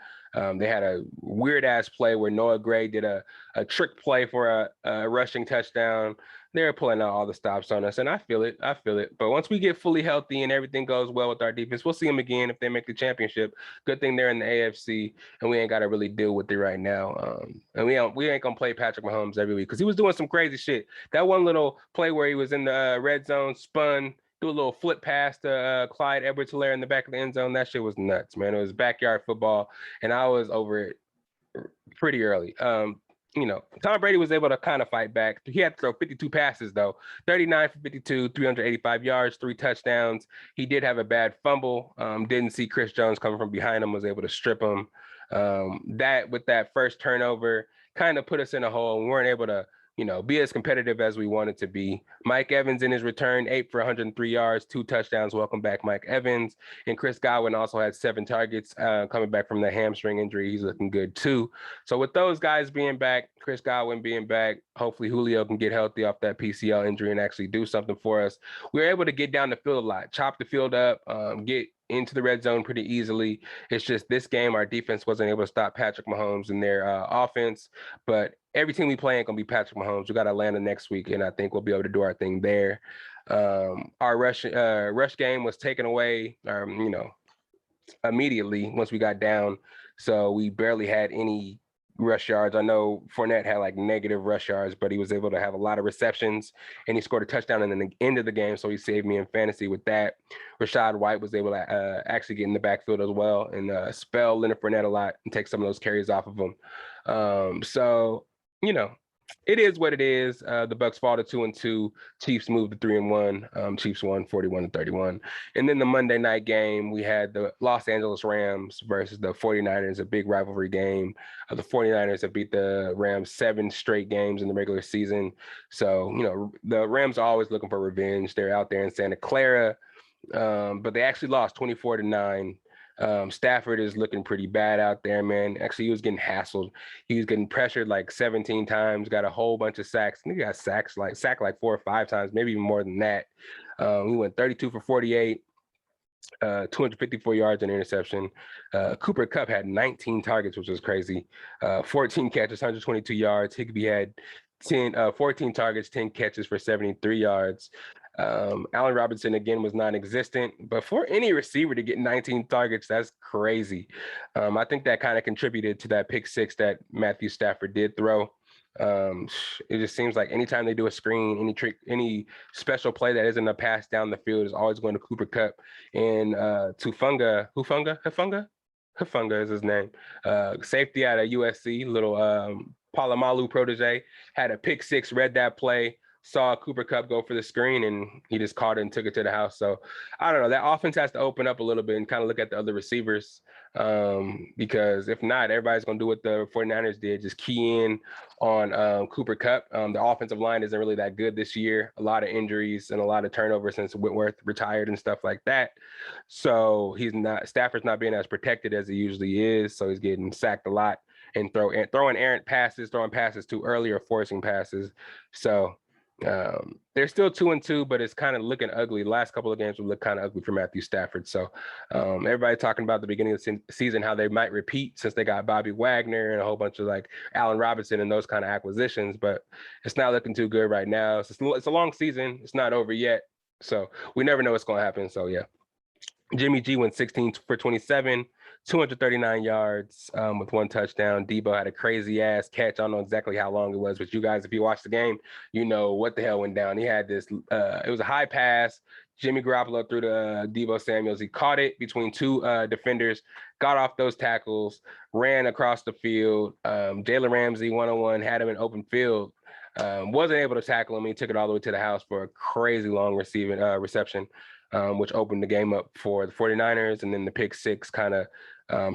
They had a weird ass play where Noah Gray did a trick play for a rushing touchdown. They're pulling out all the stops on us, and I feel it. But once we get fully healthy and everything goes well with our defense, we'll see them again if they make the championship. Good thing they're in the AFC, and we ain't got to really deal with it right now. And we ain't gonna play Patrick Mahomes every week because he was doing some crazy shit. That one little play where he was in the red zone, spun, do a little flip pass to Clyde Edwards-Helaire in the back of the end zone. That shit was nuts, man. It was backyard football, and I was over it pretty early. Tom Brady was able to kind of fight back. He had to throw 52 passes, though. 39 for 52, 385 yards, 3 touchdowns. He did have a bad fumble. Didn't see Chris Jones coming from behind him, was able to strip him. That first turnover kind of put us in a hole. We weren't able to, be as competitive as we wanted to be. Mike Evans in his return, 8 for 103 yards, 2 touchdowns. Welcome back, Mike Evans. And Chris Godwin also had 7 targets coming back from the hamstring injury. He's looking good too. So with those guys being back, Chris Godwin being back, Hopefully Julio can get healthy off that PCL injury and actually do something for us. We were able to get down the field a lot, chop the field up, get into the red zone pretty easily. It's just this game, our defense wasn't able to stop Patrick Mahomes and their offense. But every team we play ain't gonna be Patrick Mahomes. We got Atlanta next week, and I think we'll be able to do our thing there. Our rush game was taken away, immediately once we got down. So we barely had any rush yards. I know Fournette had like negative rush yards, but he was able to have a lot of receptions and he scored a touchdown in the end of the game. So he saved me in fantasy with that. Rashad White was able to actually get in the backfield as well and spell Leonard Fournette a lot and take some of those carries off of him. So, it is what it is. The Bucks fall to 2-2. Chiefs moved to 3-1. Chiefs won 41-31. And then the Monday night game, we had the Los Angeles Rams versus the 49ers, a big rivalry game. The 49ers have beat the Rams 7 straight games in the regular season. So, the Rams are always looking for revenge. They're out there in Santa Clara, but they actually lost 24-9. Stafford is looking pretty bad out there, man. Actually, he was getting hassled. He was getting pressured like 17 times, got a whole bunch of sacks. I think he got sacked like 4 or 5 times, maybe even more than that. He went 32 for 48, 254 yards and interception. Cooper Kupp had 19 targets, which was crazy. 14 catches, 122 yards. Higbee had 14 targets, 10 catches for 73 yards. Allen Robinson again was non-existent, but for any receiver to get 19 targets, that's crazy. I think that kind of contributed to that pick 6 that Matthew Stafford did throw. It just seems like anytime they do a screen, any trick, any special play that isn't a pass down the field is always going to Cooper Kupp and Hufanga is his name. Safety out of USC, little Palomalu protege, had a pick 6, read that play, saw Cooper Kupp go for the screen, and he just caught it and took it to the house. So I don't know. That offense has to open up a little bit and kind of look at the other receivers, because if not, everybody's going to do what the 49ers did, just key in on Cooper Kupp. The offensive line isn't really that good this year. A lot of injuries and a lot of turnovers since Whitworth retired and stuff like that. So Stafford's not being as protected as he usually is. So he's getting sacked a lot and throwing errant passes, throwing passes too early or forcing passes. So they're still 2-2, but it's kind of looking ugly. The last couple of games will look kind of ugly for Matthew Stafford. So everybody talking about the beginning of the season, how they might repeat since they got Bobby Wagner and a whole bunch of like Allen Robinson and those kind of acquisitions, but it's not looking too good right now. It's a long season. It's not over yet. So we never know what's going to happen. So yeah, Jimmy G went 16 for 27, 239 yards with 1 touchdown. Debo had a crazy ass catch. I don't know exactly how long it was, but you guys, if you watch the game, you know what the hell went down. He had this, it was a high pass. Jimmy Garoppolo threw to Debo Samuels. He caught it between 2 defenders, got off those tackles, ran across the field. Jalen Ramsey, 1-on-1, had him in open field. Wasn't able to tackle him. He took it all the way to the house for a crazy long reception. Which opened the game up for the 49ers. And then the pick 6 kind of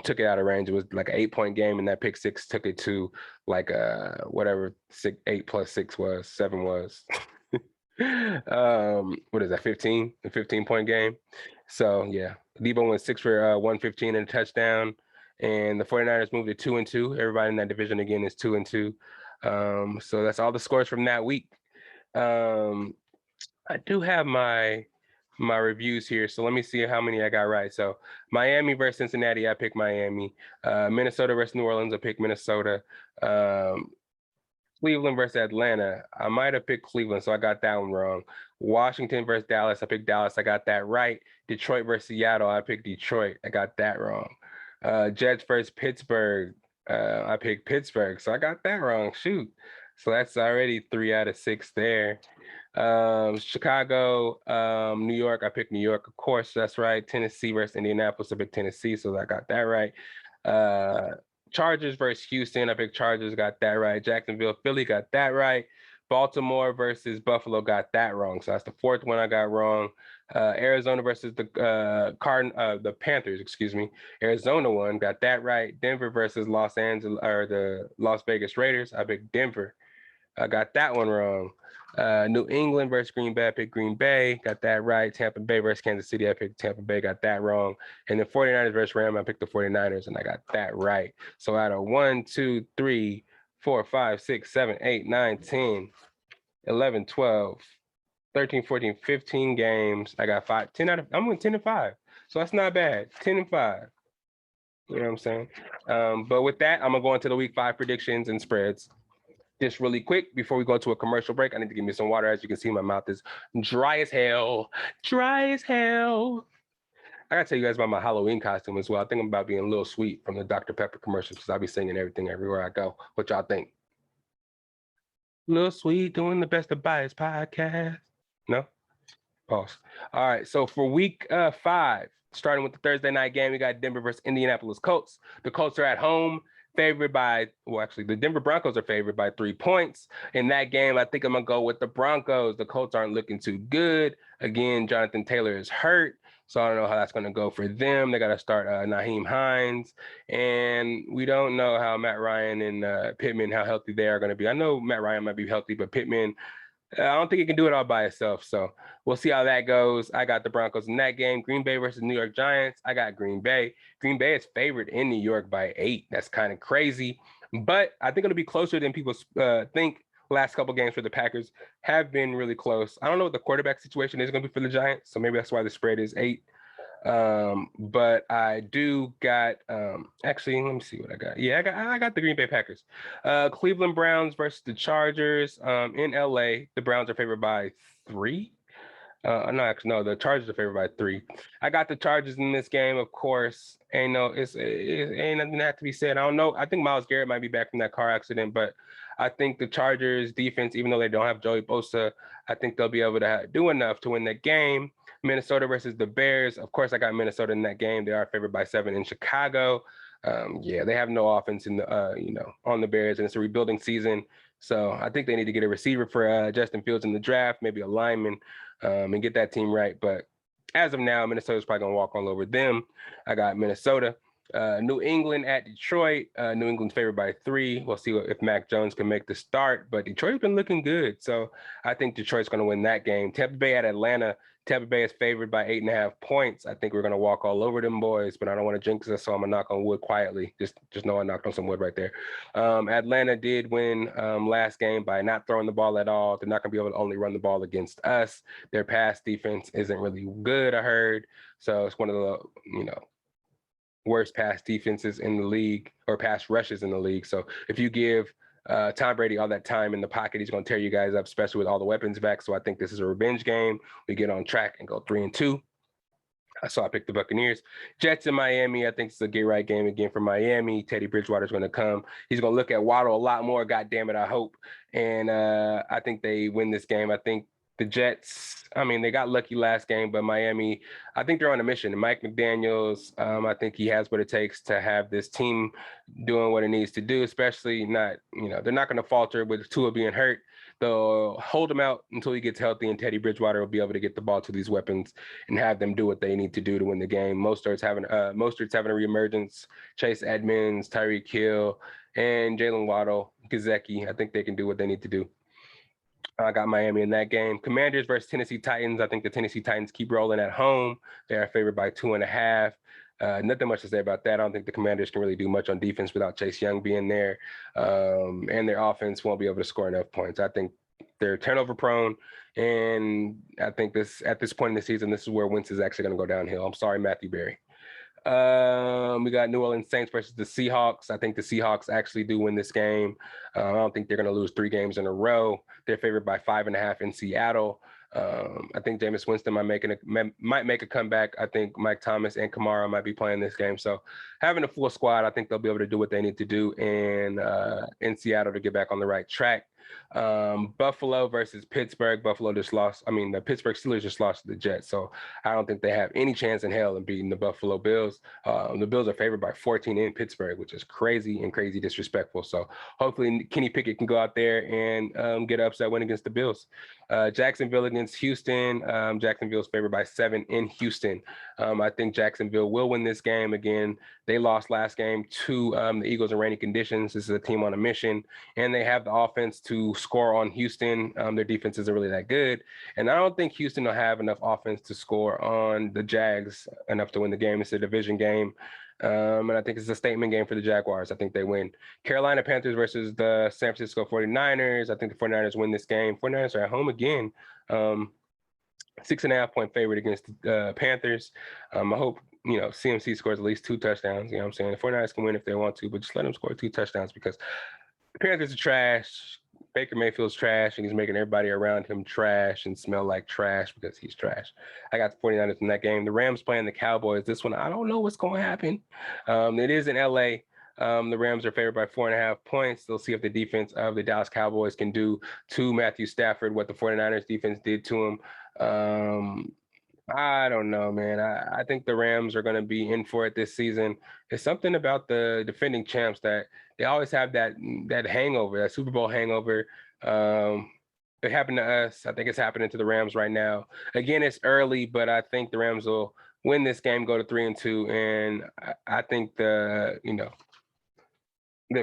took it out of range. It was like an 8-point game, and that pick 6 took it to like whatever 8 plus 6 was, 7 was. What is that, 15? A 15-point game. So yeah, Debo went 6 for 115 and a touchdown. And the 49ers moved to 2-2. Everybody in that division again is 2-2. So that's all the scores from that week. I do have my reviews here. So let me see how many I got right. So Miami versus Cincinnati, I picked Miami. Minnesota versus New Orleans, I picked Minnesota. Cleveland versus Atlanta, I might have picked Cleveland, so I got that one wrong. Washington versus Dallas, I picked Dallas, I got that right. Detroit versus Seattle, I picked Detroit, I got that wrong. Jets versus Pittsburgh, I picked Pittsburgh, so I got that wrong. Shoot. So that's already 3 out of 6 there. Chicago, New York, I picked New York, of course, that's right. Tennessee versus Indianapolis, I picked Tennessee, so I got that right. Chargers versus Houston, I picked Chargers, got that right. Jacksonville, Philly, got that right. Baltimore versus Buffalo, got that wrong. So that's the 4th one I got wrong. Arizona versus the Panthers, excuse me. Arizona one, got that right. Denver versus the Las Vegas Raiders, I picked Denver. I got that one wrong. New England versus Green Bay, I picked Green Bay, got that right. Tampa Bay versus Kansas City, I picked Tampa Bay, got that wrong. And then 49ers versus Rams, I picked the 49ers, and I got that right. So out of 1, 2, 3, 4, 5, 6, 7, 8, 9, 10, 11, 12, 13, 14, 15 games. I got 5, 10 out of, I'm with 10 and 5. So that's not bad. 10 and 5. You know what I'm saying? But with that, I'm gonna go into the week 5 predictions and spreads. Just really quick before we go to a commercial break, I need to give me some water. As you can see, my mouth is dry as hell. Dry as hell. I gotta tell you guys about my Halloween costume as well. I think I'm about being a little sweet from the Dr. Pepper commercials because I'll be singing everything everywhere I go. What y'all think? Little Sweet doing the Best of Bias podcast. No? Pause. All right. So for week 5, starting with the Thursday night game, we got Denver versus Indianapolis Colts. The Colts are at home, favored by, well, actually, the Denver Broncos are favored by 3 points. In that game, I think I'm going to go with the Broncos. The Colts aren't looking too good. Again, Jonathan Taylor is hurt. So I don't know how that's going to go for them. They got to start Naheem Hines. And we don't know how Matt Ryan and Pittman, how healthy they are going to be. I know Matt Ryan might be healthy, but Pittman, I don't think he can do it all by himself. So we'll see how that goes. I got the Broncos in that game. Green Bay versus New York Giants. I got Green Bay. Green Bay is favored in New York by 8. That's kind of crazy. But I think it'll be closer than people think. Last couple games for the Packers have been really close. I don't know what the quarterback situation is going to be for the Giants. So maybe that's why the spread is 8. But I do got actually, let me see what I got. Yeah, I got the Green Bay Packers. Cleveland Browns versus the Chargers in LA. The Browns are favored by 3. No, the Chargers are favored by 3. I got the Chargers in this game, of course. It ain't nothing that have to be said. I don't know. I think Myles Garrett might be back from that car accident, but I think the Chargers defense, even though they don't have Joey Bosa, I think they'll be able to do enough to win that game. Minnesota versus the Bears. Of course, I got Minnesota in that game. They are favored by 7 in Chicago. Yeah, they have no offense in the on the Bears, and it's a rebuilding season. So I think they need to get a receiver for Justin Fields in the draft, maybe a lineman, and get that team right. But as of now, Minnesota's probably gonna walk all over them. I got Minnesota. New England at Detroit. New England's favored by 3. We'll see if Mac Jones can make the start, but Detroit's been looking good. So I think Detroit's going to win that game. Tampa Bay at Atlanta. Tampa Bay is favored by 8.5 points. I think we're going to walk all over them boys, but I don't want to jinx us, so I'm going to knock on wood quietly. Just know I knocked on some wood right there. Atlanta did win last game by not throwing the ball at all. They're not going to be able to only run the ball against us. Their pass defense isn't really good, I heard. So it's one of the, worst pass defenses in the league, or pass rushes in the league. So if you give Tom Brady all that time in the pocket, he's going to tear you guys up, especially with all the weapons back. So I think this is a revenge game. We get on track and go 3-2. So I picked the Buccaneers. Jets in Miami. I think it's a get right game again for Miami. Teddy Bridgewater's going to come. He's going to look at Waddle a lot more. God damn it, I hope. And I think they win this game. I think the Jets, they got lucky last game, but Miami, I think they're on a mission. And Mike McDaniels, I think he has what it takes to have this team doing what it needs to do, especially they're not going to falter with Tua being hurt. They'll hold him out until he gets healthy, and Teddy Bridgewater will be able to get the ball to these weapons and have them do what they need to do to win the game. Mostert's having a reemergence. Chase Edmonds, Tyreek Hill, and Jalen Waddle, Gesicki. I think they can do what they need to do. I got Miami in that game. Commanders versus Tennessee Titans. I think the Tennessee Titans keep rolling at home. They are favored by 2.5. Nothing much to say about that. I don't think the Commanders can really do much on defense without Chase Young being there. And their offense won't be able to score enough points. I think they're turnover prone. And I think at this point in the season, this is where Wentz is actually going to go downhill. I'm sorry, Matthew Berry. We got New Orleans Saints versus the Seahawks. I think the Seahawks actually do win this game. I don't think they're going to lose 3 games in a row. They're favored by 5.5 in Seattle. I think Jameis Winston might make a comeback. I think Mike Thomas and Kamara might be playing this game. So having a full squad, I think they'll be able to do what they need to do in Seattle to get back on the right track. Buffalo versus Pittsburgh. Buffalo just lost. The Pittsburgh Steelers just lost to the Jets. So I don't think they have any chance in hell in beating the Buffalo Bills. The Bills are favored by 14 in Pittsburgh, which is crazy disrespectful. So hopefully Kenny Pickett can go out there and get an upset win against the Bills. Jacksonville against Houston. Jacksonville's favored by 7 in Houston. I think Jacksonville will win this game. Again, they lost last game to the Eagles in rainy conditions. This is a team on a mission, and they have the offense to score on Houston. Their defense isn't really that good, and I don't think Houston will have enough offense to score on the Jags enough to win the game. It's a division game. And I think it's a statement game for the Jaguars. I think they win. Carolina Panthers versus the San Francisco 49ers. I think the 49ers win this game. 49ers are at home again. 6.5-point favorite against the Panthers. I hope, CMC scores at least 2 touchdowns. You know what I'm saying? The 49ers can win if they want to, but just let them score 2 touchdowns because the Panthers are trash. Baker Mayfield's trash, and he's making everybody around him trash and smell like trash because he's trash. I got the 49ers in that game. The Rams playing the Cowboys. This one, I don't know what's going to happen. It is in LA. The Rams are favored by 4.5 points. They'll see if the defense of the Dallas Cowboys can do to Matthew Stafford what the 49ers defense did to him. I don't know, man. I think the Rams are going to be in for it this season. It's something about the defending champs that they always have that hangover, that Super Bowl hangover. It happened to us. I think it's happening to the Rams right now. Again, it's early, but I think the Rams will win this game, go to 3-2, and I think the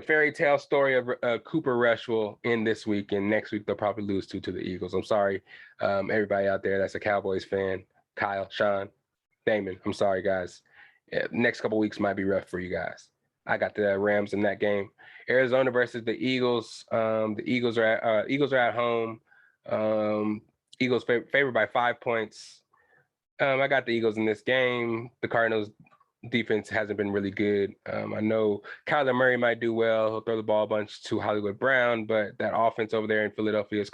fairy tale story of Cooper Rush will end this week, and next week they'll probably lose to the Eagles. I'm sorry, everybody out there that's a Cowboys fan. Kyle, Sean, Damon, I'm sorry, guys. Next couple weeks might be rough for you guys. I got the Rams in that game. Arizona versus the Eagles. The Eagles are at home. Eagles favored by 5 points. I got the Eagles in this game. The Cardinals defense hasn't been really good. I know Kyler Murray might do well. He'll throw the ball a bunch to Hollywood Brown, but that offense over there in Philadelphia is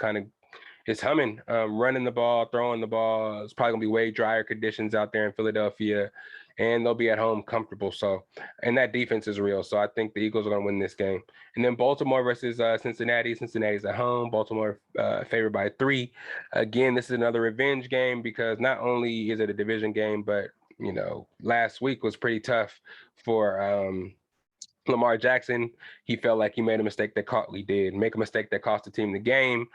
it's humming, running the ball, throwing the ball. It's probably going to be way drier conditions out there in Philadelphia, and they'll be at home comfortable. So, and that defense is real. So I think the Eagles are going to win this game. And then Baltimore versus Cincinnati. Cincinnati's at home. Baltimore favored by 3. Again, this is another revenge game because not only is it a division game, but, last week was pretty tough for Lamar Jackson. He felt like he made a mistake that make a mistake that cost the team the game.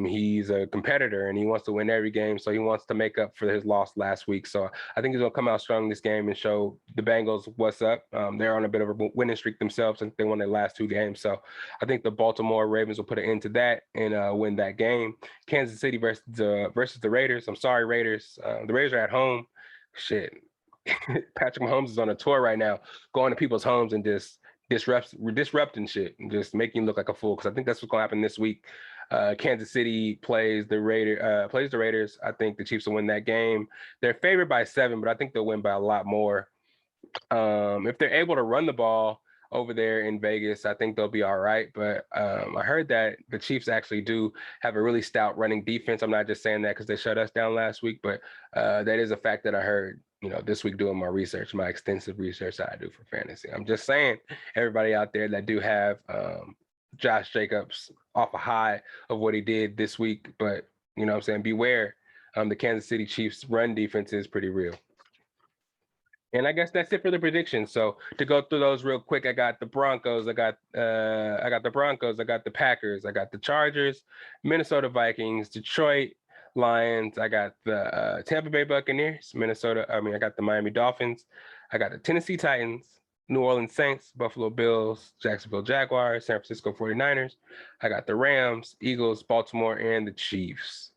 He's a competitor and he wants to win every game, so he wants to make up for his loss last week. So I think he's going to come out strong this game and show the Bengals what's up. They're on a bit of a winning streak themselves. I think they won their last 2 games. So I think the Baltimore Ravens will put an end to that and win that game. Kansas City versus the Raiders. I'm sorry, Raiders. The Raiders are at home. Shit. Patrick Mahomes is on a tour right now, going to people's homes and just disrupting shit and just making you look like a fool. Because I think that's what's going to happen this week. Kansas City plays the Raiders. I think the Chiefs will win that game. They're favored by 7, but I think they'll win by a lot more. If they're able to run the ball over there in Vegas, I think they'll be all right. But I heard that the Chiefs actually do have a really stout running defense. I'm not just saying that because they shut us down last week, but that is a fact that I heard, this week doing my research, my extensive research that I do for fantasy. I'm just saying, everybody out there that do have Josh Jacobs off a high of what he did this week, but beware. The Kansas City Chiefs run defense is pretty real. And I guess that's it for the predictions. So to go through those real quick, I got the Broncos, I got the Packers, I got the Chargers, Minnesota Vikings, Detroit Lions, I got the Tampa Bay Buccaneers, I got the Miami Dolphins, I got the Tennessee Titans, New Orleans Saints, Buffalo Bills, Jacksonville Jaguars, San Francisco 49ers. I got the Rams, Eagles, Baltimore, and the Chiefs.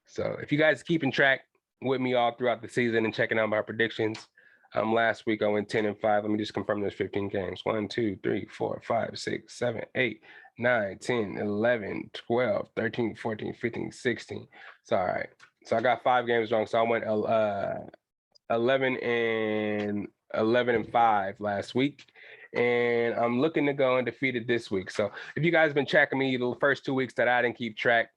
So if you guys are keeping track with me all throughout the season and checking out my predictions, last week I went 10-5. Let me just confirm there's 15 games. 1, 2, 3, 4, 5, 6, 7, 8, 9, 10, 11, 12, 13, 14, 15, 16. So all right. So I got 5 games wrong. So I went 11-5 last week. And I'm looking to go undefeated this week. So if you guys have been tracking me the first 2 weeks that I didn't keep track,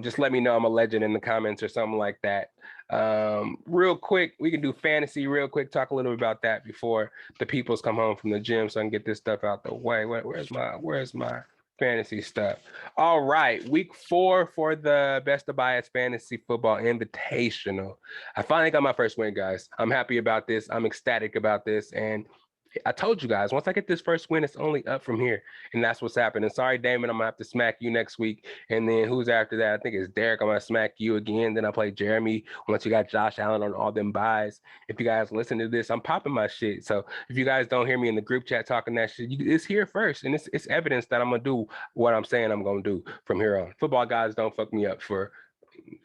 just let me know I'm a legend in the comments or something like that. Real quick, we can do fantasy real quick, talk a little bit about that before the peoples come home from the gym so I can get this stuff out the way. Where's my fantasy stuff? All right, week 4 for the Best of Bias Fantasy Football Invitational. I finally got my first win, guys. I'm happy about this. I'm ecstatic about this. And I told you guys, once I get this first win, it's only up from here. And that's what's happening. Sorry, Damon, I'm going to have to smack you next week. And then who's after that? I think it's Derek. I'm going to smack you again. Then I play Jeremy once you got Josh Allen on all them buys. If you guys listen to this, I'm popping my shit. So if you guys don't hear me in the group chat talking that shit, it's here first. And it's evidence that I'm going to do what I'm saying I'm going to do from here on. Football guys don't fuck me up for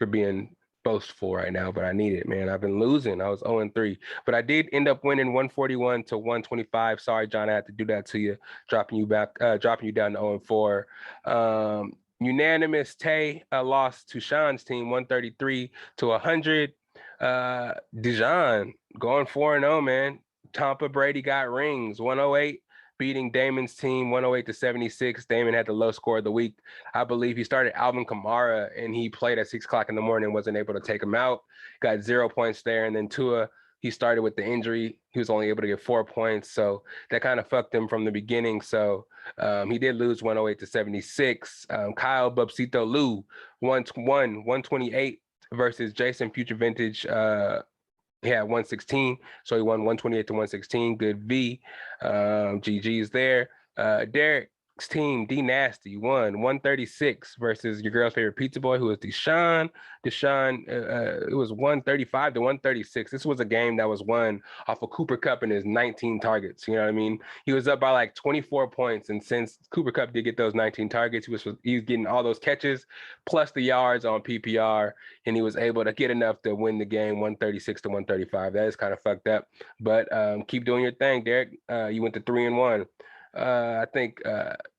being boastful right now, but I need it, man. I've been losing. I was 0-3, but I did end up winning 141 to 125. Sorry, John, I had to do that to you, dropping you down to 0-4. Unanimous Tay lost to Sean's team 133 to 100. Dijon going 4-0, man. Tampa Brady got rings 108, beating Damon's team 108 to 76. Damon had the low score of the week. I believe he started Alvin Kamara and he played at 6 o'clock in the morning, wasn't able to take him out. Got 0 points there. And then Tua, he started with the injury. He was only able to get 4 points. So that kind of fucked him from the beginning. So he did lose 108 to 76. Kyle Bubsito Lou 128 versus Jason Future Vintage. He had 116, so he won 128 to 116. Good V. GG's there. Derek's team, D Nasty, won 136 versus your girl's favorite pizza boy, who was Deshaun. It was 135 to 136. This was a game that was won off of Cooper Kupp and his 19 targets. You know what I mean? He was up by like 24 points, and since Cooper Kupp did get those 19 targets, he was getting all those catches plus the yards on PPR, and he was able to get enough to win the game 136 to 135. That is kind of fucked up, but keep doing your thing, Derek. You went to 3-1. I think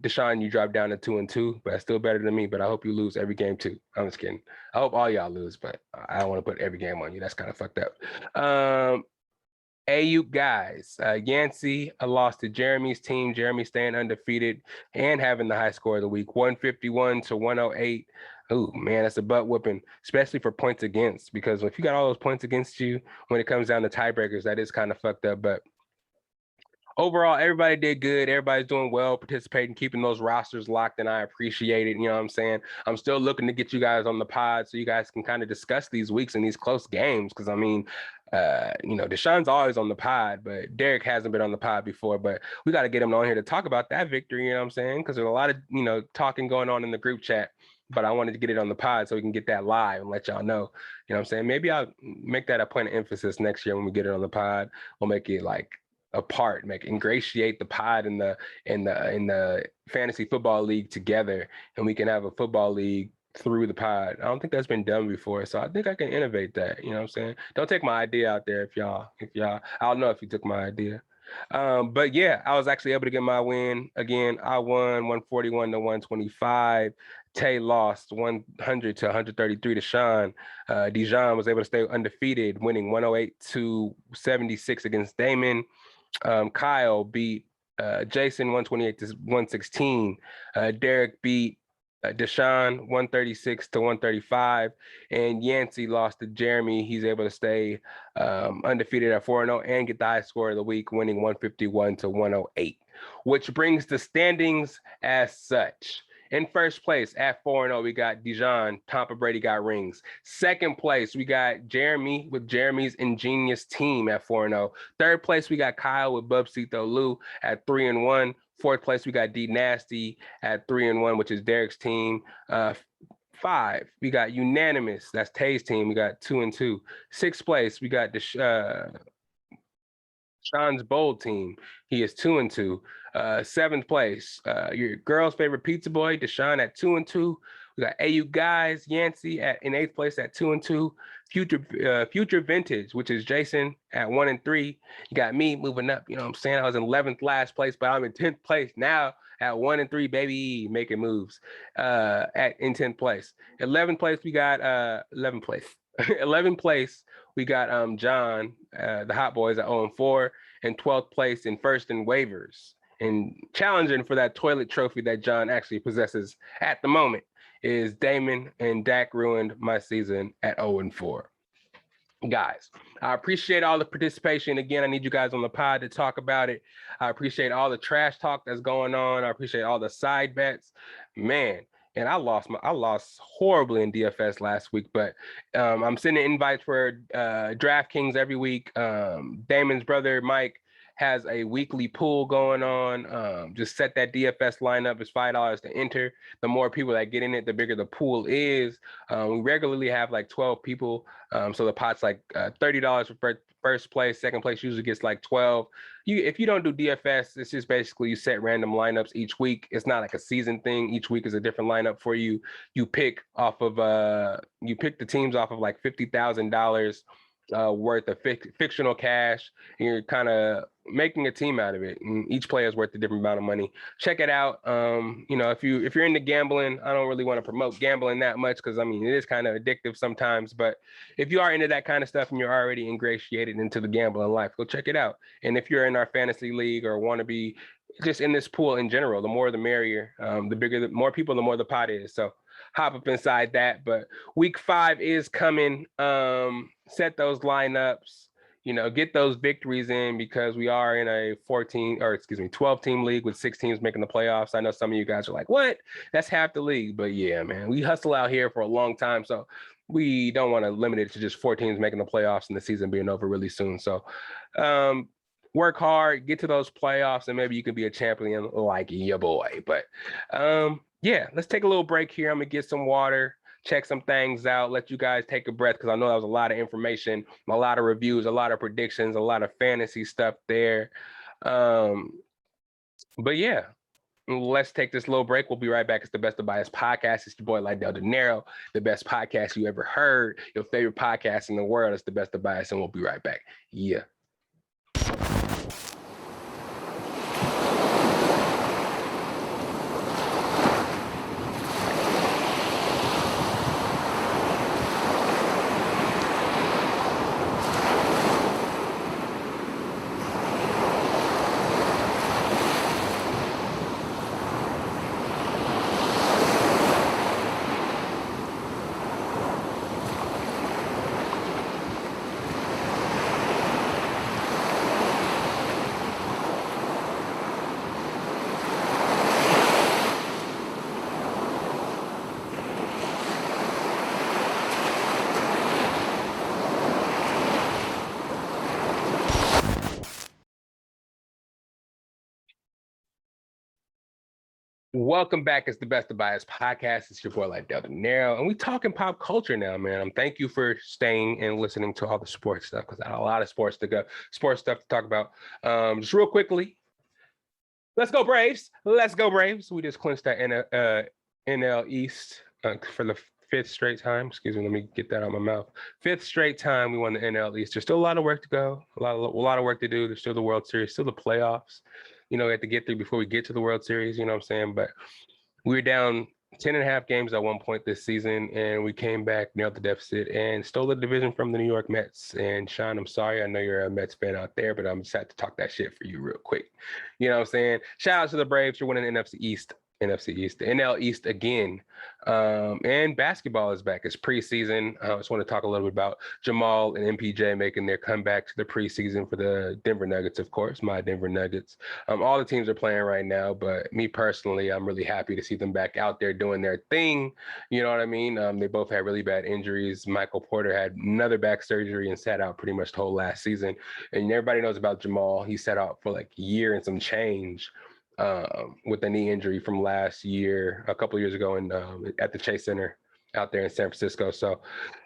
Deshaun, you dropped down to 2-2, but that's still better than me. But I hope you lose every game too. I'm just kidding. I hope all y'all lose, but I don't want to put every game on you. That's kind of fucked up. AU guys, Yancey lost to Jeremy's team. Jeremy staying undefeated and having the high score of the week, 151 to 108. Oh man, that's a butt whooping, especially for points against, because if you got all those points against you when it comes down to tiebreakers, that is kind of fucked up. But overall, everybody did good. Everybody's doing well, participating, keeping those rosters locked, and I appreciate it. You know what I'm saying? I'm still looking to get you guys on the pod so you guys can kind of discuss these weeks and these close games. Because I mean, Deshaun's always on the pod, but Derek hasn't been on the pod before. But we got to get him on here to talk about that victory. You know what I'm saying? Because there's a lot of talking going on in the group chat. But I wanted to get it on the pod so we can get that live and let y'all know. You know what I'm saying? Maybe I'll make that a point of emphasis next year when we get it on the pod. We'll make it like apart, ingratiate the pod and the fantasy football league together, and we can have a football league through the pod. I don't think that's been done before, so I think I can innovate that. You know what I'm saying? Don't take my idea out there if y'all I don't know if you took my idea. But yeah, I was actually able to get my win again. I won 141 to 125. Tay lost 100 to 133 to Sean. Dijon was able to stay undefeated, winning 108 to 76 against Damon. Kyle beat Jason 128 to 116. Derek beat Deshaun 136 to 135, and Yancey lost to Jeremy. He's able to stay undefeated at 4-0 and get the high score of the week, winning 151 to 108, which brings the standings as such. In first place at 4-0, we got Dijon. Tampa Brady got rings. Second place, we got Jeremy with Jeremy's ingenious team at 4-0. Third place, we got Kyle with Bubsito Lou at 3-1. Fourth place, we got D Nasty at 3-1, which is Derek's team. 5, we got Unanimous. That's Tay's team. We got 2-2. Sixth place, we got Sean's bold team. He is 2-2. Seventh place, your girl's favorite pizza boy, Deshaun at 2-2. We got AU guys, Yancey in 8th place at 2-2. Future Vintage, which is Jason at 1-3. You got me moving up. You know what I'm saying? I was in 11th last place, but I'm in 10th place now at 1-3, baby, making moves. In 10th place. 11th place, we got 11th place. 11th place, we got John, the Hot Boys at 0-4, and 12th place in first in waivers. And challenging for that toilet trophy that John actually possesses at the moment is Damon, and Dak ruined my season at 0-4. Guys, I appreciate all the participation. Again, I need you guys on the pod to talk about it. I appreciate all the trash talk that's going on. I appreciate all the side bets. Man, and I lost horribly in DFS last week, but I'm sending invites for DraftKings every week. Damon's brother, Mike, has a weekly pool going on. Just set that DFS lineup. It's $5 to enter. The more people that get in it, the bigger the pool is. We regularly have like 12 people. So the pot's like $30 for first place. Second place usually gets like 12. If you don't do DFS, it's just basically you set random lineups each week. It's not like a season thing. Each week is a different lineup for you. You pick the teams off of like $50,000 worth of fictional cash, and you're kind of making a team out of it, and each player is worth a different amount of money. Check it out. If you're into gambling, I don't really want to promote gambling that much because I mean it is kind of addictive sometimes, but if you are into that kind of stuff and you're already ingratiated into the gambling life, go check it out. And if you're in our fantasy league or want to be just in this pool in general, the more the merrier. The more people, the more the pot is. So hop up inside that. But week 5 is coming. Set those lineups, get those victories in, because we are in a 12 team league with 6 teams making the playoffs. I know some of you guys are like, what? That's half the league. But yeah, man, we hustle out here for a long time. So we don't want to limit it to just 4 teams making the playoffs and the season being over really soon. So work hard, get to those playoffs, and maybe you can be a champion like your boy. But yeah, let's take a little break here. I'm gonna get some water, check some things out, let you guys take a breath, because I know that was a lot of information, a lot of reviews, a lot of predictions, a lot of fantasy stuff there. But yeah, let's take this little break. We'll be right back. It's the Best of Bias Podcast. It's your boy Lydell Dinero, the best podcast you ever heard. Your favorite podcast in the world. It's the Best of Bias, and we'll be right back. Yeah. Welcome back. It's the Best of Bias Podcast. It's your boy Lydell Dinero, and we talking pop culture now, man. Thank you for staying and listening to all the sports stuff, because I had a lot of sports stuff to talk about. Just real quickly, let's go Braves! Let's go Braves! We just clinched that NL East for the 5th straight time. Excuse me, let me get that out of my mouth. 5th straight time we won the NL East. There's still a lot of work to go, a lot of work to do. There's still the World Series, still the playoffs. We have to get through before we get to the World Series, you know what I'm saying? But we were down 10.5 games at one point this season, and we came back, nailed the deficit, and stole the division from the New York Mets. And Sean, I'm sorry, I know you're a Mets fan out there, but I'm just had to talk that shit for you real quick. You know what I'm saying? Shout out to the Braves for winning the NFC East, the NL East again. And basketball is back. It's preseason. I just want to talk a little bit about Jamal and MPJ making their comeback to the preseason for the Denver Nuggets, of course, my Denver Nuggets. All the teams are playing right now, but me personally, I'm really happy to see them back out there doing their thing. You know what I mean? They both had really bad injuries. Michael Porter had another back surgery and sat out pretty much the whole last season. And everybody knows about Jamal. He sat out for like a year and some change with a knee injury from last year, a couple of years ago, at the Chase Center out there in San Francisco. So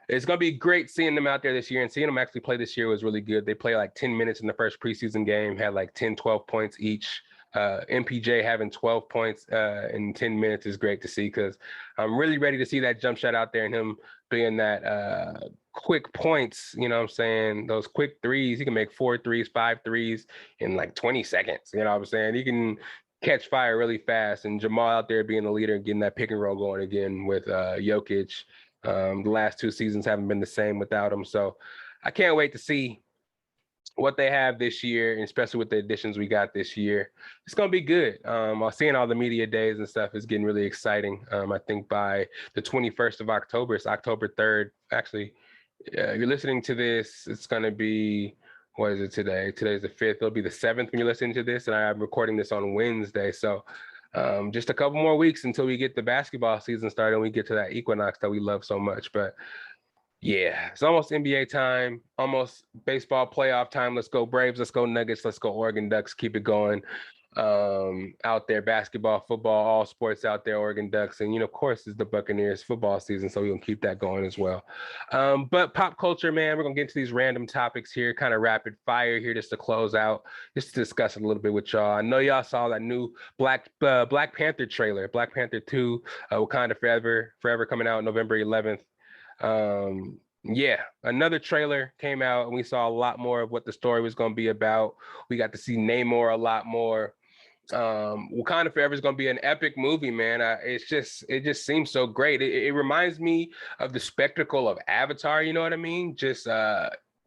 it's going to be great seeing them out there this year, and seeing them actually play this year was really good. They played like 10 minutes in the first preseason game, had like 10, 12 points each. MPJ having 12 points in 10 minutes is great to see, because I'm really ready to see that jump shot out there and him being that quick points, you know what I'm saying? Those quick threes. He can make 4 threes, 5 threes in like 20 seconds. You know what I'm saying? He can catch fire really fast. And Jamal out there being the leader and getting that pick and roll going again with Jokic. The last 2 seasons haven't been the same without him. So I can't wait to see what they have this year, and especially with the additions we got this year. It's going to be good. Seeing all the media days and stuff is getting really exciting. I think by the 21st of October, it's October 3rd. Actually, you're listening to this, it's going to be, what is it today? Today's the 5th. It'll be the 7th when you're listening to this, and I'm recording this on Wednesday. So just a couple more weeks until we get the basketball season started and we get to that equinox that we love so much. But Yeah, it's almost NBA time, almost baseball playoff time. Let's go Braves, let's go Nuggets, let's go Oregon Ducks. Keep it going. Out there, basketball, football, all sports out there, Oregon Ducks. And, of course, it's the Buccaneers football season, so we're going to keep that going as well. But pop culture, man, we're going to get into these random topics here, kind of rapid fire here just to close out, just to discuss it a little bit with y'all. I know y'all saw that new Black Panther trailer, Black Panther 2, Wakanda Forever coming out November 11th. Yeah, another trailer came out and we saw a lot more of what the story was going to be about. We got to see Namor a lot more. Wakanda Forever is going to be an epic movie, man. It just seems so great. It reminds me of the spectacle of Avatar, you know what I mean? Just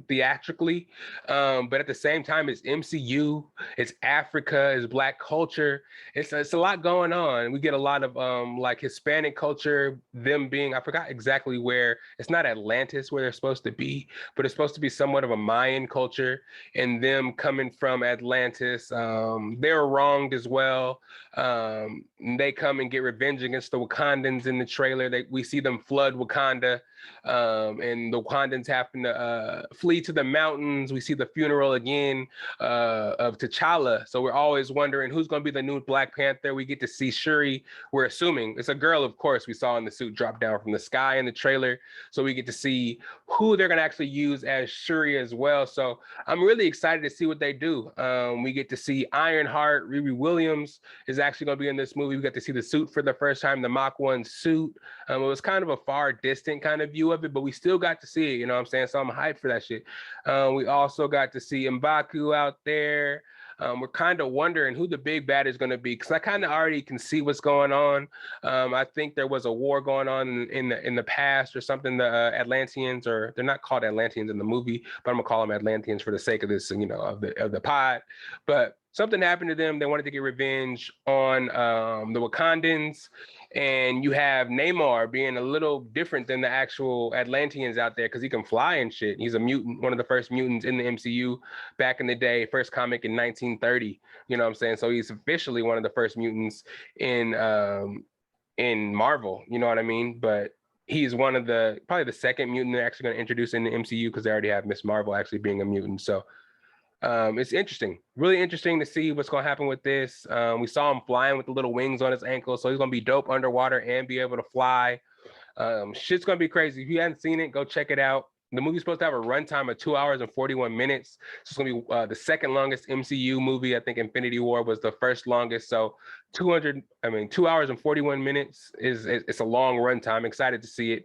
theatrically, but at the same time, it's MCU, it's Africa, it's Black culture. It's a lot going on. We get a lot of like Hispanic culture, them being, I forgot exactly where, it's not Atlantis where they're supposed to be, but it's supposed to be somewhat of a Mayan culture, and them coming from Atlantis. They're wronged as well. They come and get revenge against the Wakandans in the trailer. We see them flood Wakanda, and the Wakandans happen to flee to the mountains. We see the funeral again of T'Challa. So we're always wondering who's going to be the new Black Panther. We get to see Shuri. We're assuming it's a girl, of course. We saw in the suit drop down from the sky in the trailer. So we get to see who they're going to actually use as Shuri as well. So I'm really excited to see what they do. We get to see Ironheart. Riri Williams is actually going to be in this movie. We got to see the suit for the first time, the Mach 1 suit. It was kind of a far distant kind of view of it, but we still got to see it, you know what I'm saying? So I'm hyped for that shit. We also got to see M'Baku out there. We're kind of wondering who the big bad is going to be, because I kind of already can see what's going on. I think there was a war going on in the past or something. The Atlanteans, or they're not called Atlanteans in the movie, but I'm gonna call them Atlanteans for the sake of this, of the pod. But something happened to them. They wanted to get revenge on the Wakandans. And you have Namor being a little different than the actual Atlanteans out there, because he can fly and shit. He's a mutant, one of the first mutants in the MCU back in the day, first comic in 1930. You know what I'm saying? So he's officially one of the first mutants in Marvel. You know what I mean? But he's probably the second mutant they're actually going to introduce in the MCU, because they already have Miss Marvel actually being a mutant. So it's interesting, really interesting to see what's going to happen with this. We saw him flying with the little wings on his ankle, so he's going to be dope underwater and be able to fly. Shit's going to be crazy. If you haven't seen it, go check it out. The movie's supposed to have a runtime of 2 hours and 41 minutes. So it's going to be the second longest MCU movie. I think Infinity War was the first longest. So 2 hours and 41 minutes it's a long runtime. Excited to see it.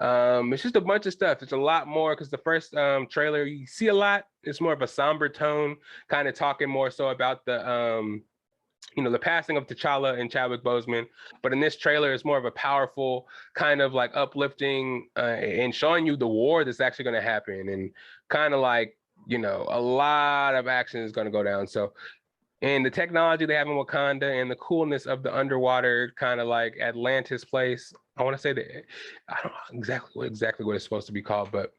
It's just a bunch of stuff. It's a lot more, because the first trailer, you see a lot. It's more of a somber tone, kind of talking more so about the the passing of T'Challa and Chadwick Boseman. But in this trailer, it's more of a powerful kind of like uplifting and showing you the war that's actually going to happen, and kind of like, a lot of action is going to go down. So, and the technology they have in Wakanda and the coolness of the underwater kind of like Atlantis place. I want to say that, I don't know exactly what it's supposed to be called, but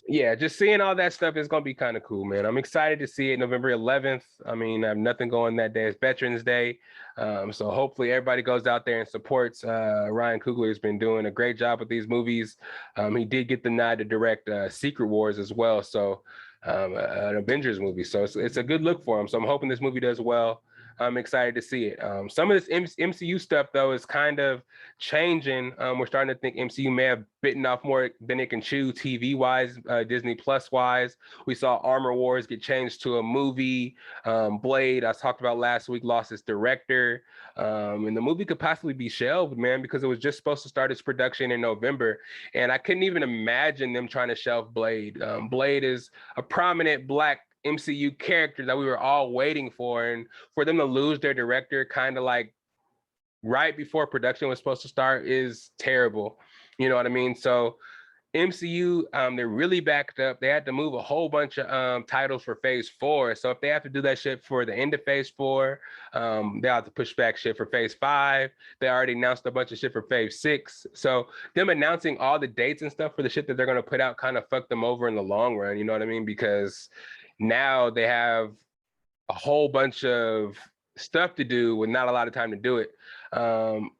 yeah, just seeing all that stuff is going to be kind of cool, man. I'm excited to see it November 11th. I have nothing going that day. It's Veterans Day. So hopefully everybody goes out there and supports. Ryan Coogler has been doing a great job with these movies. He did get the nod to direct Secret Wars as well. So an Avengers movie. So it's a good look for him. So I'm hoping this movie does well. I'm excited to see it. Some of this MCU stuff, though, is kind of changing. We're starting to think MCU may have bitten off more than it can chew TV-wise, Disney Plus-wise. We saw Armor Wars get changed to a movie. Blade, I talked about last week, lost its director. And the movie could possibly be shelved, man, because it was just supposed to start its production in November. And I couldn't even imagine them trying to shelve Blade. Blade is a prominent Black MCU character that we were all waiting for, and for them to lose their director kind of like right before production was supposed to start is terrible. You know what I mean? So MCU, they're really backed up. They had to move a whole bunch of titles for phase 4. So if they have to do that shit for the end of phase 4, they have to push back shit for phase 5. They already announced a bunch of shit for phase 6. So them announcing all the dates and stuff for the shit that they're going to put out kind of fucked them over in the long run. You know what I mean? Because now they have a whole bunch of stuff to do with not a lot of time to do it.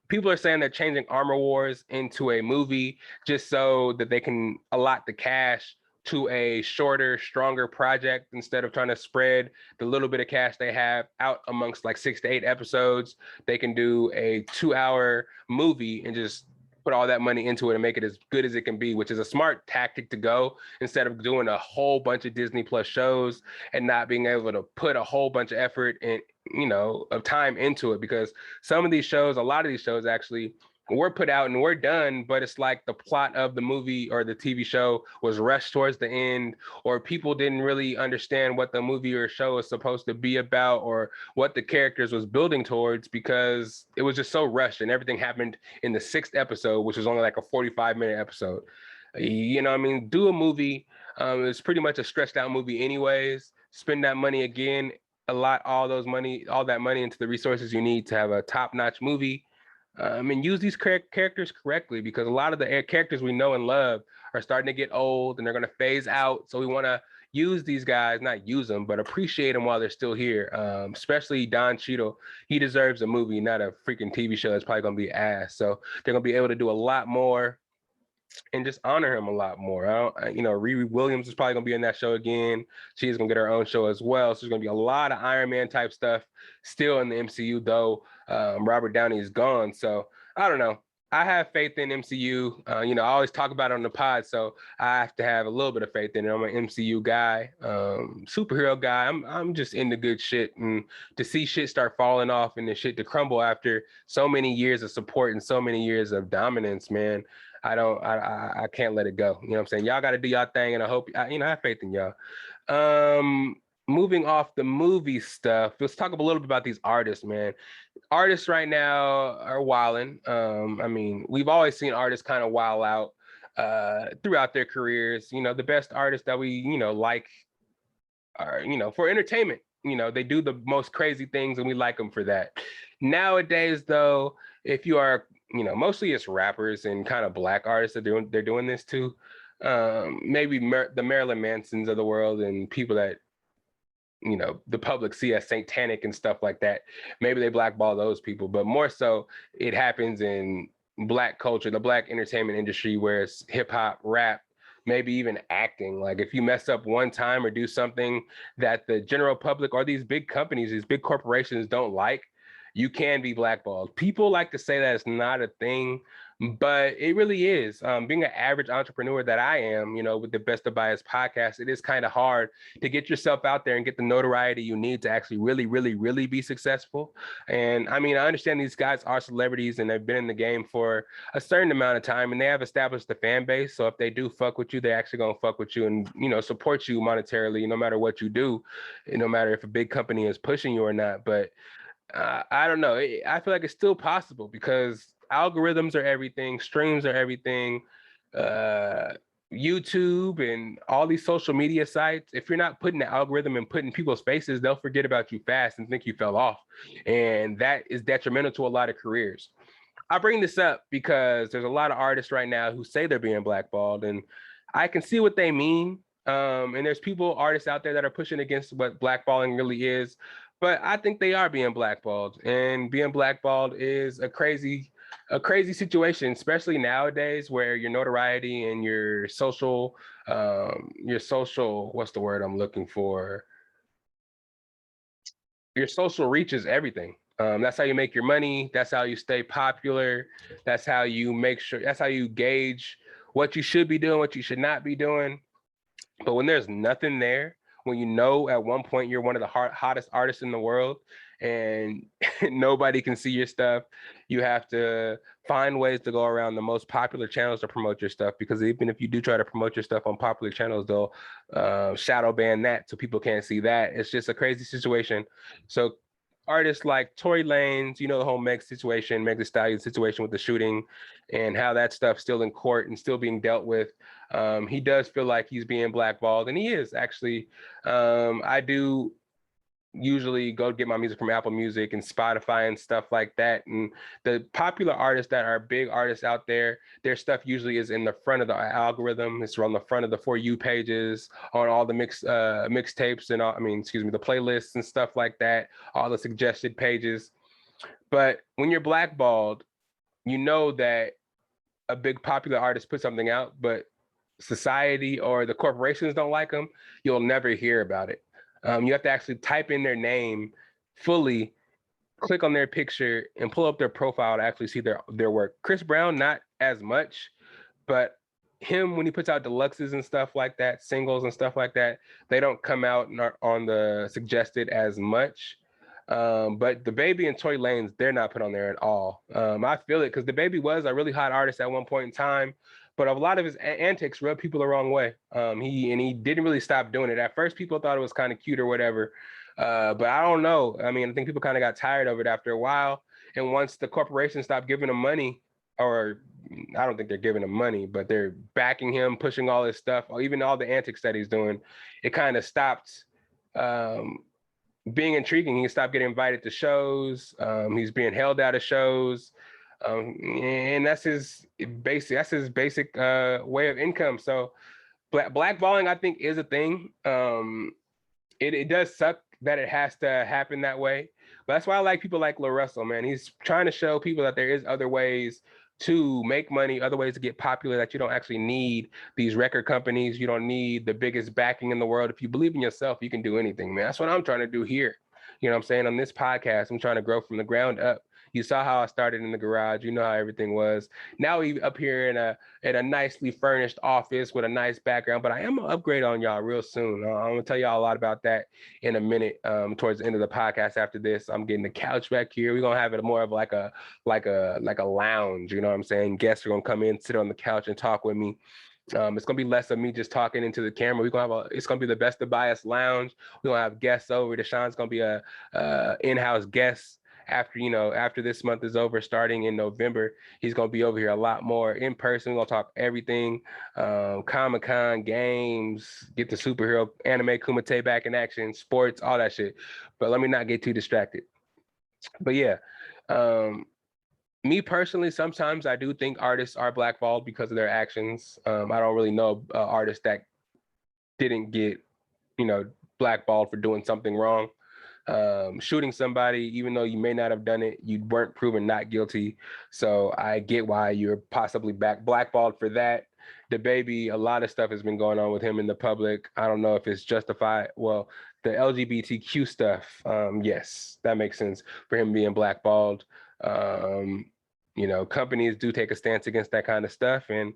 People are saying they're changing Armor Wars into a movie just so that they can allot the cash to a shorter, stronger project instead of trying to spread the little bit of cash they have out amongst like 6 to 8 episodes. They can do a 2-hour movie and just put all that money into it and make it as good as it can be, which is a smart tactic to go instead of doing a whole bunch of Disney Plus shows and not being able to put a whole bunch of effort and, of time into it. Because some of these shows, a lot of these shows actually were put out and we're done, but it's like the plot of the movie or the TV show was rushed towards the end, or people didn't really understand what the movie or show was supposed to be about or what the characters was building towards, because it was just so rushed and everything happened in the 6th episode, which was only like a 45-minute episode. Do a movie. It's pretty much a stretched out movie anyways. Spend that money again, allot all that money into the resources you need to have a top-notch movie. And use these characters correctly, because a lot of the characters we know and love are starting to get old and they're going to phase out. So we want to use these guys, not use them, but appreciate them while they're still here. Especially Don Cheadle. He deserves a movie, not a freaking TV show that's probably going to be ass. So they're going to be able to do a lot more and just honor him a lot more. Riri Williams is probably going to be in that show again. She's going to get her own show as well. So there's going to be a lot of Iron Man type stuff still in the MCU, though Robert Downey is gone. So I don't know. I have faith in MCU. I always talk about it on the pod, so I have to have a little bit of faith in it. I'm an MCU guy, superhero guy. I'm just into good shit, and to see shit start falling off and the shit to crumble after so many years of support and so many years of dominance, man. I can't let it go. You know what I'm saying? Y'all got to do y'all thing, and I hope I have faith in y'all. Moving off the movie stuff, let's talk a little bit about these artists, man. Artists right now are wilding. We've always seen artists kind of wild out throughout their careers. The best artists that we like are for entertainment. They do the most crazy things, and we like them for that. Nowadays, though, if you are mostly it's rappers and kind of black artists that they're doing this too. Maybe the Marilyn Mansons of the world and people that the public see as satanic and stuff like that. Maybe they blackball those people, but more so it happens in black culture, the black entertainment industry, where it's hip hop, rap, maybe even acting. Like if you mess up one time or do something that the general public or these big companies, these big corporations don't like, you can be blackballed. People like to say that it's not a thing, but it really is. Being an average entrepreneur that I am, with the Best of Bias podcast, it is kind of hard to get yourself out there and get the notoriety you need to actually really, really, really be successful. And I understand these guys are celebrities and they've been in the game for a certain amount of time and they have established a fan base. So if they do fuck with you, they're actually going to fuck with you and, support you monetarily, no matter what you do, no matter if a big company is pushing you or not. But I don't know. I feel like it's still possible because algorithms are everything, streams are everything, YouTube and all these social media sites. If you're not putting the algorithm and putting people's faces, they'll forget about you fast and think you fell off. And that is detrimental to a lot of careers. I bring this up because there's a lot of artists right now who say they're being blackballed, and I can see what they mean. And there's artists out there that are pushing against what blackballing really is. But I think they are being blackballed, and being blackballed is a crazy situation, especially nowadays where your notoriety and your social, what's the word I'm looking for? Your social reach is everything. That's how you make your money. That's how you stay popular. That's how you that's how you gauge what you should be doing, what you should not be doing. But when there's nothing there, when at one point you're one of the hottest artists in the world and nobody can see your stuff, you have to find ways to go around the most popular channels to promote your stuff, because even if you do try to promote your stuff on popular channels, they'll shadow ban that so people can't see that. It's just a crazy situation. So artists like Tory Lanez, the whole Meg Thee Stallion situation with the shooting and how that stuff's still in court and still being dealt with. He does feel like he's being blackballed, and he is actually. usually go get my music from Apple Music and Spotify and stuff like that. And the popular artists that are big artists out there, their stuff usually is in the front of the algorithm. It's on the front of the For You pages, on all the mixtapes and all, the playlists and stuff like that, all the suggested pages. But when you're blackballed, you know that a big popular artist put something out, but society or the corporations don't like them, you'll never hear about it. You have to actually type in their name fully, click on their picture, and pull up their profile to actually see their work. Chris Brown, not as much, but him, when he puts out deluxes and stuff like that, singles and stuff like that, they don't come out on the suggested as much. But the Baby and Tory Lanez, they're not put on there at all. I feel it because the Baby was a really hot artist at one point in time, but a lot of his antics rubbed people the wrong way. He didn't really stop doing it. At first, people thought it was kind of cute or whatever, but I don't know. I think people kind of got tired of it after a while. And once the corporation stopped giving him money, or I don't think they're giving him money, but they're backing him, pushing all his stuff, or even all the antics that he's doing, it kind of stopped being intriguing. He stopped getting invited to shows. He's being held out of shows. And that's his basic way of income. So blackballing, I think, is a thing. It does suck that it has to happen that way. But that's why I like people like Lil Russell, man. He's trying to show people that there is other ways to make money, other ways to get popular, that you don't actually need these record companies. You don't need the biggest backing in the world. If you believe in yourself, you can do anything, man. That's what I'm trying to do here. You know what I'm saying? On this podcast, I'm trying to grow from the ground up. You saw how I started in the garage. You know how everything was. Now we up here in a nicely furnished office with a nice background, but I am gonna upgrade on y'all real soon. I'm gonna tell y'all a lot about that in a minute. Towards the end of the podcast after this, I'm getting the couch back here. We're gonna have it more of like a lounge. You know what I'm saying? Guests are gonna come in, sit on the couch, and talk with me. It's gonna be less of me just talking into the camera. It's gonna be the Best of Bias lounge. We're gonna have guests over. Deshaun's gonna be a in-house guest after this month is over, starting in November. He's gonna be over here a lot more in person. We're gonna talk everything, Comic-Con, games, get the superhero anime Kumite back in action, sports, all that shit. But let me not get too distracted. But yeah, me personally, sometimes I do think artists are blackballed because of their actions. I don't really know artists that didn't get, blackballed for doing something wrong. Shooting somebody, even though you may not have done it, you weren't proven not guilty. So I get why you're possibly blackballed for that. The Baby, a lot of stuff has been going on with him in the public. I don't know if it's justified. Well, the LGBTQ stuff, yes, that makes sense for him being blackballed. Companies do take a stance against that kind of stuff. And,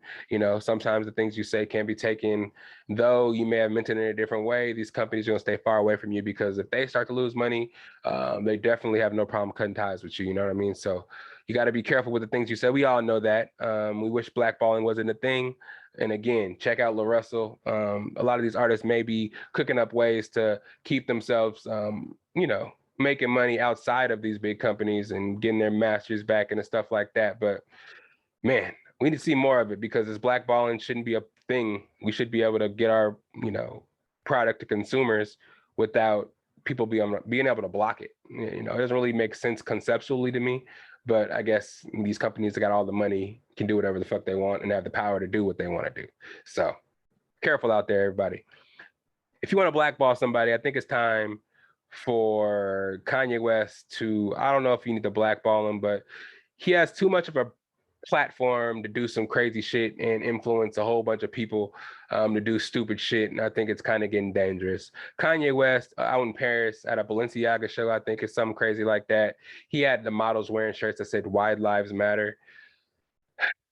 sometimes the things you say can be taken, though you may have meant it in a different way. These companies are going to stay far away from you, because if they start to lose money, they definitely have no problem cutting ties with you. You know what I mean? So you got to be careful with the things you say. We all know that. We wish blackballing wasn't a thing. And again, check out Lil Russell. A lot of these artists may be cooking up ways to keep themselves, making money outside of these big companies and getting their masters back and stuff like that. But man, we need to see more of it, because this blackballing shouldn't be a thing. We should be able to get our, product to consumers without people being able to block it. It doesn't really make sense conceptually to me, but I guess these companies that got all the money can do whatever the fuck they want and have the power to do what they want to do. So careful out there, everybody. If you want to blackball somebody, I think it's time for Kanye West to, I don't know if you need to blackball him, but he has too much of a platform to do some crazy shit and influence a whole bunch of people to do stupid shit. And I think it's kind of getting dangerous. Kanye West out in Paris at a Balenciaga show, I think it's something crazy like that. He had the models wearing shirts that said "Wide Lives Matter."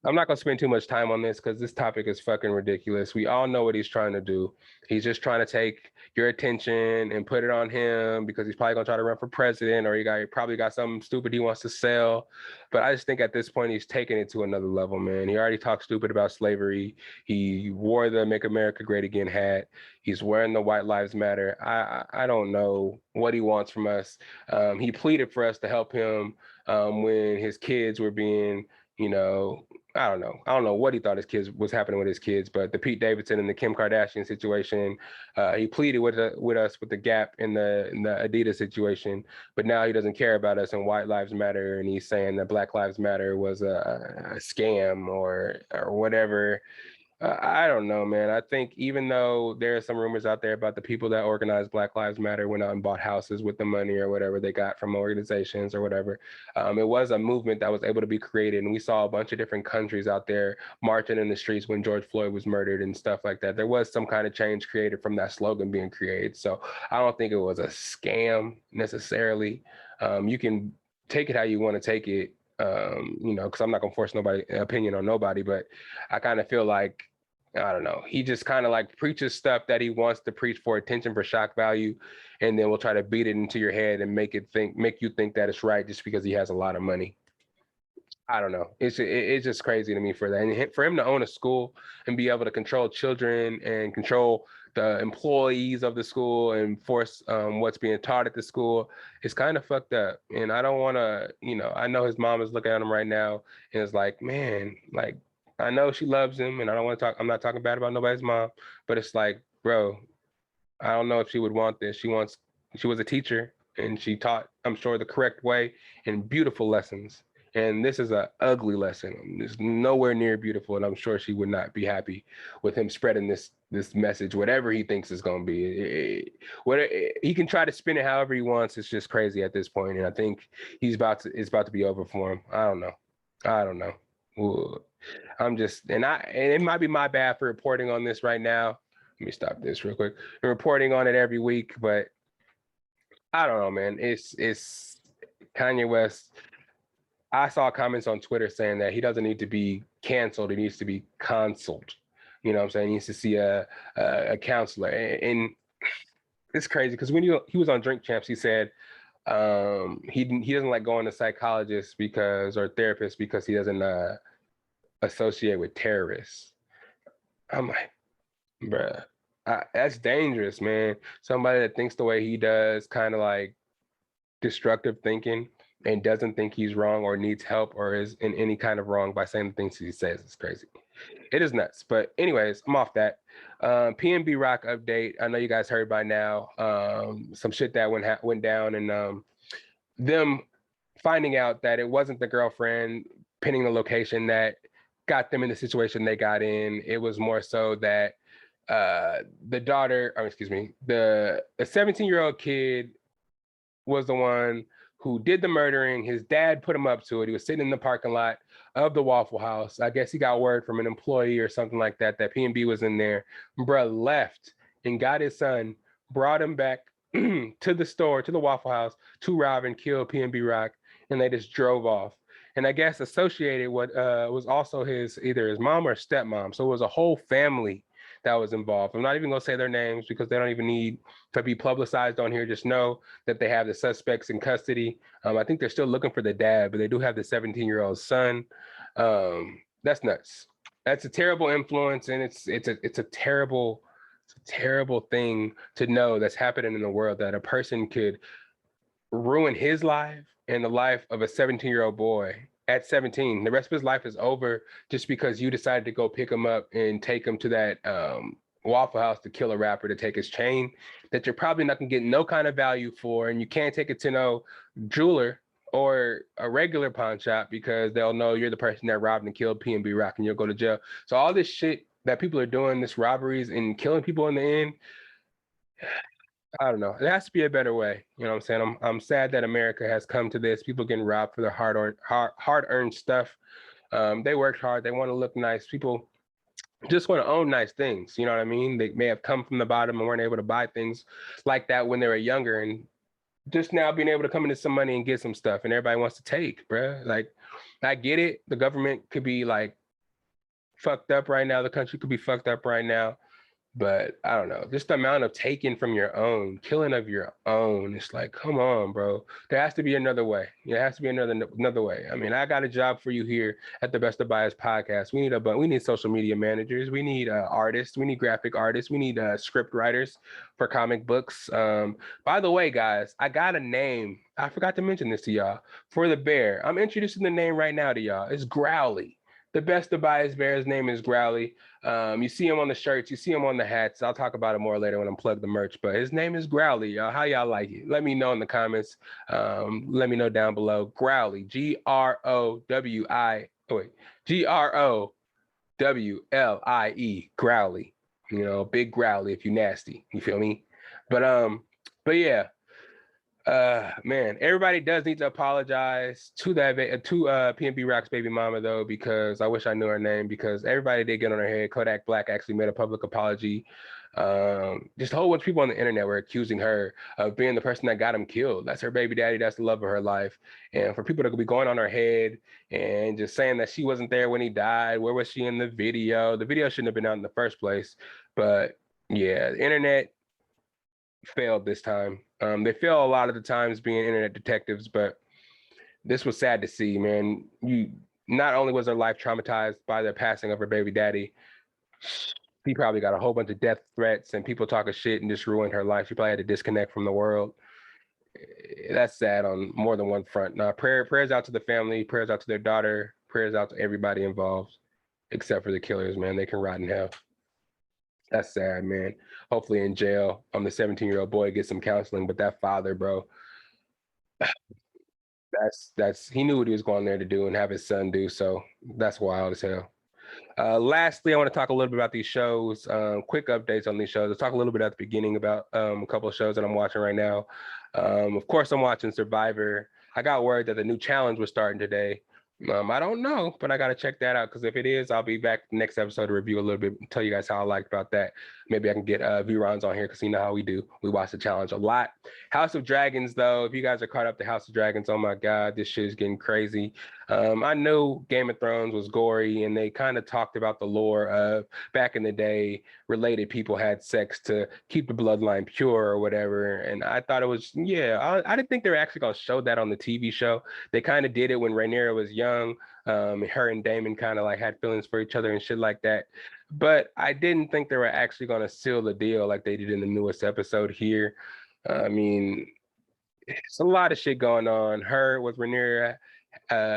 I'm not going to spend too much time on this because this topic is fucking ridiculous. We all know what he's trying to do. He's just trying to take your attention and put it on him because he's probably going to try to run for president, or he probably got something stupid he wants to sell. But I just think at this point, he's taking it to another level, man. He already talked stupid about slavery. He wore the "Make America Great Again" hat. He's wearing the "White Lives Matter." I don't know what he wants from us. He pleaded for us to help him when his kids were being, I don't know. I don't know what he thought his kids was happening with his kids, but the Pete Davidson and the Kim Kardashian situation, he pleaded with us with the Gap in the Adidas situation, but now he doesn't care about us and White Lives Matter, and he's saying that Black Lives Matter was a scam or whatever. I don't know, man. I think even though there are some rumors out there about the people that organized Black Lives Matter went out and bought houses with the money or whatever they got from organizations or whatever, it was a movement that was able to be created. And we saw a bunch of different countries out there marching in the streets when George Floyd was murdered and stuff like that. There was some kind of change created from that slogan being created. So I don't think it was a scam necessarily. You can take it how you want to take it, because I'm not going to force nobody opinion on nobody, but I kind of feel like I don't know. He just kind of like preaches stuff that he wants to preach for attention, for shock value, and then we'll try to beat it into your head and make you think that it's right just because he has a lot of money. I don't know. It's just crazy to me for that, and for him to own a school and be able to control children and control the employees of the school and force what's being taught at the school is kind of fucked up. And I don't want to, I know his mom is looking at him right now and is like, man, like I know she loves him, and I don't want to talk. I'm not talking bad about nobody's mom, but it's like, bro, I don't know if she would want this. She was a teacher, and she taught, I'm sure, the correct way and beautiful lessons. And this is a ugly lesson. It's nowhere near beautiful, and I'm sure she would not be happy with him spreading this message, whatever he thinks is going to be. He can try to spin it however he wants. It's just crazy at this point, and I think it's about to be over for him. I don't know. Ooh. And it might be my bad for reporting on this right now. Let me stop this real quick. I'm reporting on it every week, but I don't know, man. It's Kanye West. I saw comments on Twitter saying that he doesn't need to be canceled. He needs to be consuled. You know what I'm saying? He needs to see a counselor. And it's crazy because when he was on Drink Champs, he said he doesn't like going to psychologists or therapists because he doesn't associate with terrorists. I'm like, bruh, that's dangerous, man. Somebody that thinks the way he does, kind of like destructive thinking, and doesn't think he's wrong or needs help or is in any kind of wrong by saying the things he says is crazy. It is nuts. But anyways, I'm off that. PNB Rock update. I know you guys heard by now some shit that went down, and them finding out that it wasn't the girlfriend pinning the location that got them in the situation they got in. It was more so that the daughter, the 17-year-old kid was the one who did the murdering. His dad put him up to it. He was sitting in the parking lot of the Waffle House. I guess he got word from an employee or something like that PNB was in there. Bruh left and got his son, brought him back to the store, to the Waffle House, to rob and kill PNB Rock, and they just drove off. And I guess associated was also either his mom or stepmom. So it was a whole family that was involved. I'm not even gonna say their names because they don't even need to be publicized on here. Just know that they have the suspects in custody. I think they're still looking for the dad, but they do have the 17-year-old son. That's nuts. That's a terrible influence, and it's a terrible thing to know that's happening in the world, that a person could ruin his life and the life of a 17-year-old boy at 17. The rest of his life is over just because you decided to go pick him up and take him to that Waffle House to kill a rapper to take his chain that you're probably not gonna get no kind of value for, and you can't take it to no jeweler or a regular pawn shop because they'll know you're the person that robbed and killed PNB Rock and you'll go to jail. So all this shit that people are doing, this robberies and killing people in the end, I don't know. There has to be a better way. You know what I'm saying? I'm sad that America has come to this. People getting robbed for their hard-earned stuff. They worked hard. They want to look nice. People just want to own nice things. You know what I mean? They may have come from the bottom and weren't able to buy things like that when they were younger, and just now being able to come into some money and get some stuff, and everybody wants to take, bruh. Like, I get it. The government could be like fucked up right now. The country could be fucked up right now. But I don't know, just the amount of taking from your own, killing of your own. It's like, come on, bro. There has to be another way. There has to be another way. I mean, I got a job for you here at the Best of Bias podcast. We need social media managers. We need artists. We need graphic artists. We need script writers for comic books. By the way, guys, I got a name. I forgot to mention this to y'all for the bear. I'm introducing the name right now to y'all. It's Growly. The best of Bias Bear. His name is Growly. You see him on the shirts. You see him on the hats. I'll talk about it more later when I'm plugging the merch. But his name is Growly, y'all. How y'all like it? Let me know in the comments. Let me know down below. Growly. G-R-O-W-I. Oh, wait. Growlie. Growly. You know, big Growly if you nasty. You feel me? But yeah. Man, everybody does need to apologize to that PNB Rock's baby mama though, because I wish I knew her name, because everybody did get on her head. Kodak Black actually made a public apology. Just a whole bunch of people on the internet were accusing her of being the person that got him killed. That's her baby daddy. That's the love of her life. And for people to be going on her head and just saying that she wasn't there when he died, where was she in the video? The video shouldn't have been out in the first place. But yeah, the internet failed this time. They fail a lot of the times being internet detectives, but this was sad to see, man. Not only was her life traumatized by the passing of her baby daddy, he probably got a whole bunch of death threats and people talking shit and just ruined her life. She probably had to disconnect from the world. That's sad on more than one front. Now, prayers out to the family, prayers out to their daughter, prayers out to everybody involved, except for the killers, man. They can rot in hell. That's sad, man. Hopefully in jail, the 17-year-old boy gets some counseling, but that father, bro, that's he knew what he was going there to do and have his son do. So that's wild as hell. Lastly, I want to talk a little bit about these shows, quick updates on these shows. I'll talk a little bit at the beginning about a couple of shows that I'm watching right now. Of course, I'm watching Survivor. I got word that the new challenge was starting today. I don't know, but I got to check that out, because if it is, I'll be back next episode to review a little bit, tell you guys how I liked about that. Maybe I can get V-Rons on here, because you know how we do. We watch the challenge a lot. House of Dragons, though, if you guys are caught up to House of Dragons, oh my God, this shit is getting crazy. I knew Game of Thrones was gory, and they kind of talked about the lore of back in the day, related people had sex to keep the bloodline pure or whatever. And I thought it was, I didn't think they were actually going to show that on the TV show. They kind of did it when Rhaenyra was young. Her and Daemon kind of like had feelings for each other and shit like that. But I didn't think they were actually going to seal the deal like they did in the newest episode here. I mean, it's a lot of shit going on. Her with Rhaenyra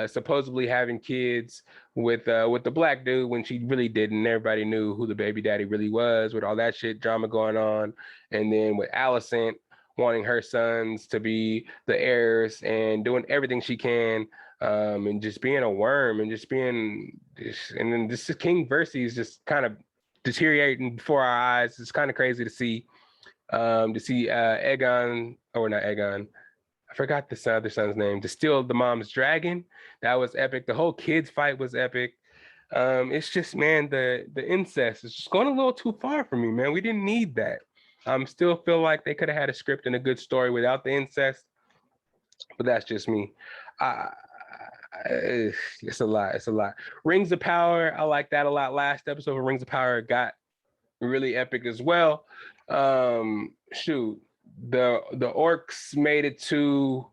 supposedly having kids with the black dude when she really didn't. Everybody knew who the baby daddy really was, with all that shit drama going on. And then with Alicent wanting her sons to be the heirs and doing everything she can, and just being a worm and just being this, and then this King Versus just kind of deteriorating before our eyes. It's kind of crazy to see Aegon, or not Aegon, I forgot the other son's name, to steal the mom's dragon. That was epic. The whole kids fight was epic. It's just, man, the incest is just going a little too far for me, man. We didn't need that. Still feel like they could have had a script and a good story without the incest, but that's just me. It's a lot. It's a lot. Rings of Power, I like that a lot. Last episode of Rings of Power got really epic as well. Shoot, the orcs made it to,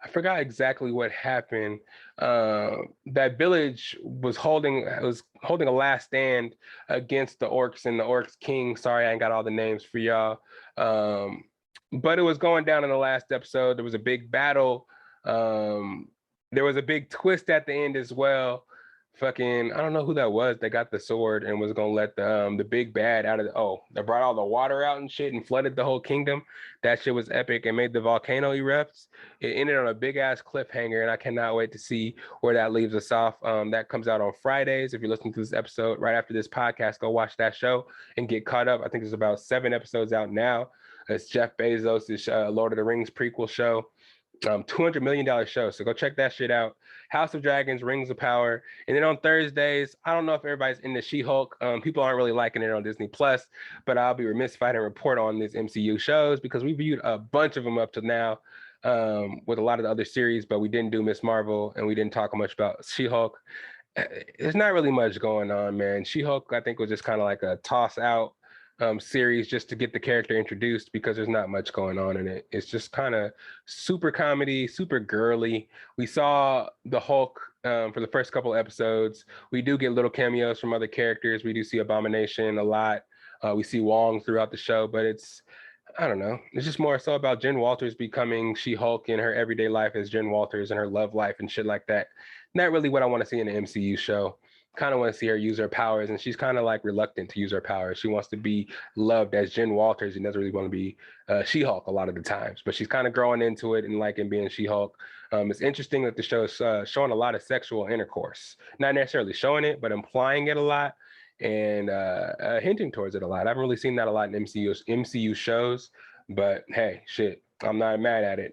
I forgot exactly what happened. That village was holding a last stand against the orcs and the orcs king. Sorry, I ain't got all the names for y'all. But it was going down in the last episode. There was a big battle. There was a big twist at the end as well. Fucking, I don't know who that was that got the sword and was gonna let the big bad out of that brought all the water out and shit and flooded the whole kingdom. That shit was epic and made the volcano erupt. It ended on a big ass cliffhanger, and I cannot wait to see where that leaves us off. That comes out on Fridays. If you're listening to this episode right after this podcast, go watch that show and get caught up. I think there's about 7 episodes out now. It's Jeff Bezos' Lord of the Rings prequel show. $200 million show, so go check that shit out. House of Dragons, Rings of Power. And then on Thursdays, I don't know if everybody's into She-Hulk. People aren't really liking it on Disney Plus, but I'll be remiss if I didn't report on these MCU shows, because we viewed a bunch of them up to now, with a lot of the other series, but we didn't do Miss Marvel and we didn't talk much about She-Hulk. There's not really much going on, man. She-Hulk, I think, was just kind of like a toss out series just to get the character introduced, because there's not much going on in it. It's just kind of super comedy, super girly. We saw the Hulk for the first couple episodes. We do get little cameos from other characters. We do see Abomination a lot. We see Wong throughout the show, but I don't know. It's just more so about Jen Walters becoming She-Hulk in her everyday life as Jen Walters and her love life and shit like that. Not really what I want to see in an MCU show. kind of want to see her use her powers, and she's kind of like reluctant to use her powers. She wants to be loved as Jen Walters and doesn't really want to be She-Hulk a lot of the times, but she's kind of growing into it and liking being She-Hulk. It's interesting that the show is showing a lot of sexual intercourse, not necessarily showing it, but implying it a lot and hinting towards it a lot. I haven't really seen that a lot in MCU shows, but hey, shit, I'm not mad at it.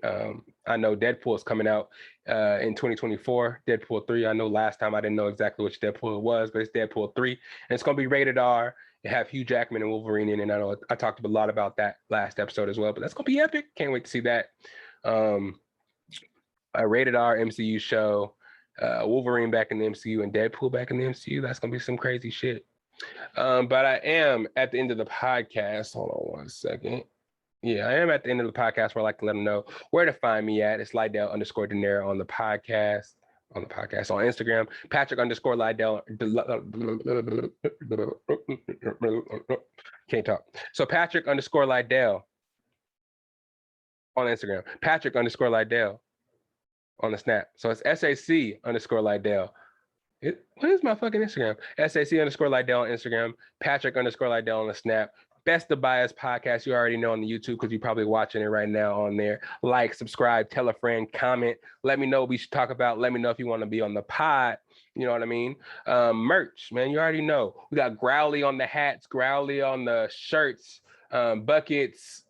I know Deadpool is coming out in 2024, Deadpool 3. I know last time I didn't know exactly which Deadpool it was, but it's Deadpool 3. And it's going to be rated R. It have Hugh Jackman and Wolverine in it. And I know I talked a lot about that last episode as well, but that's going to be epic. Can't wait to see that. A rated R MCU show, Wolverine back in the MCU and Deadpool back in the MCU. That's going to be some crazy shit. But I am at the end of the podcast. Hold on one second. Yeah, I am at the end of the podcast where I like to let them know where to find me at. It's Lydell_Dinero on the podcast, on Instagram. Patrick_Lydell. Can't talk. So Patrick_Lydell on Instagram. Patrick_Lydell on the Snap. So it's SAC_Lydell. What is my fucking Instagram? SAC_Lydell on Instagram. Patrick_Lydell on the Snap. Best of Bias Podcast, you already know on the YouTube because you're probably watching it right now on there. Like, subscribe, tell a friend, comment. Let me know what we should talk about. Let me know if you want to be on the pod. You know what I mean? Merch, man, you already know. We got Growly on the hats, Growly on the shirts, buckets,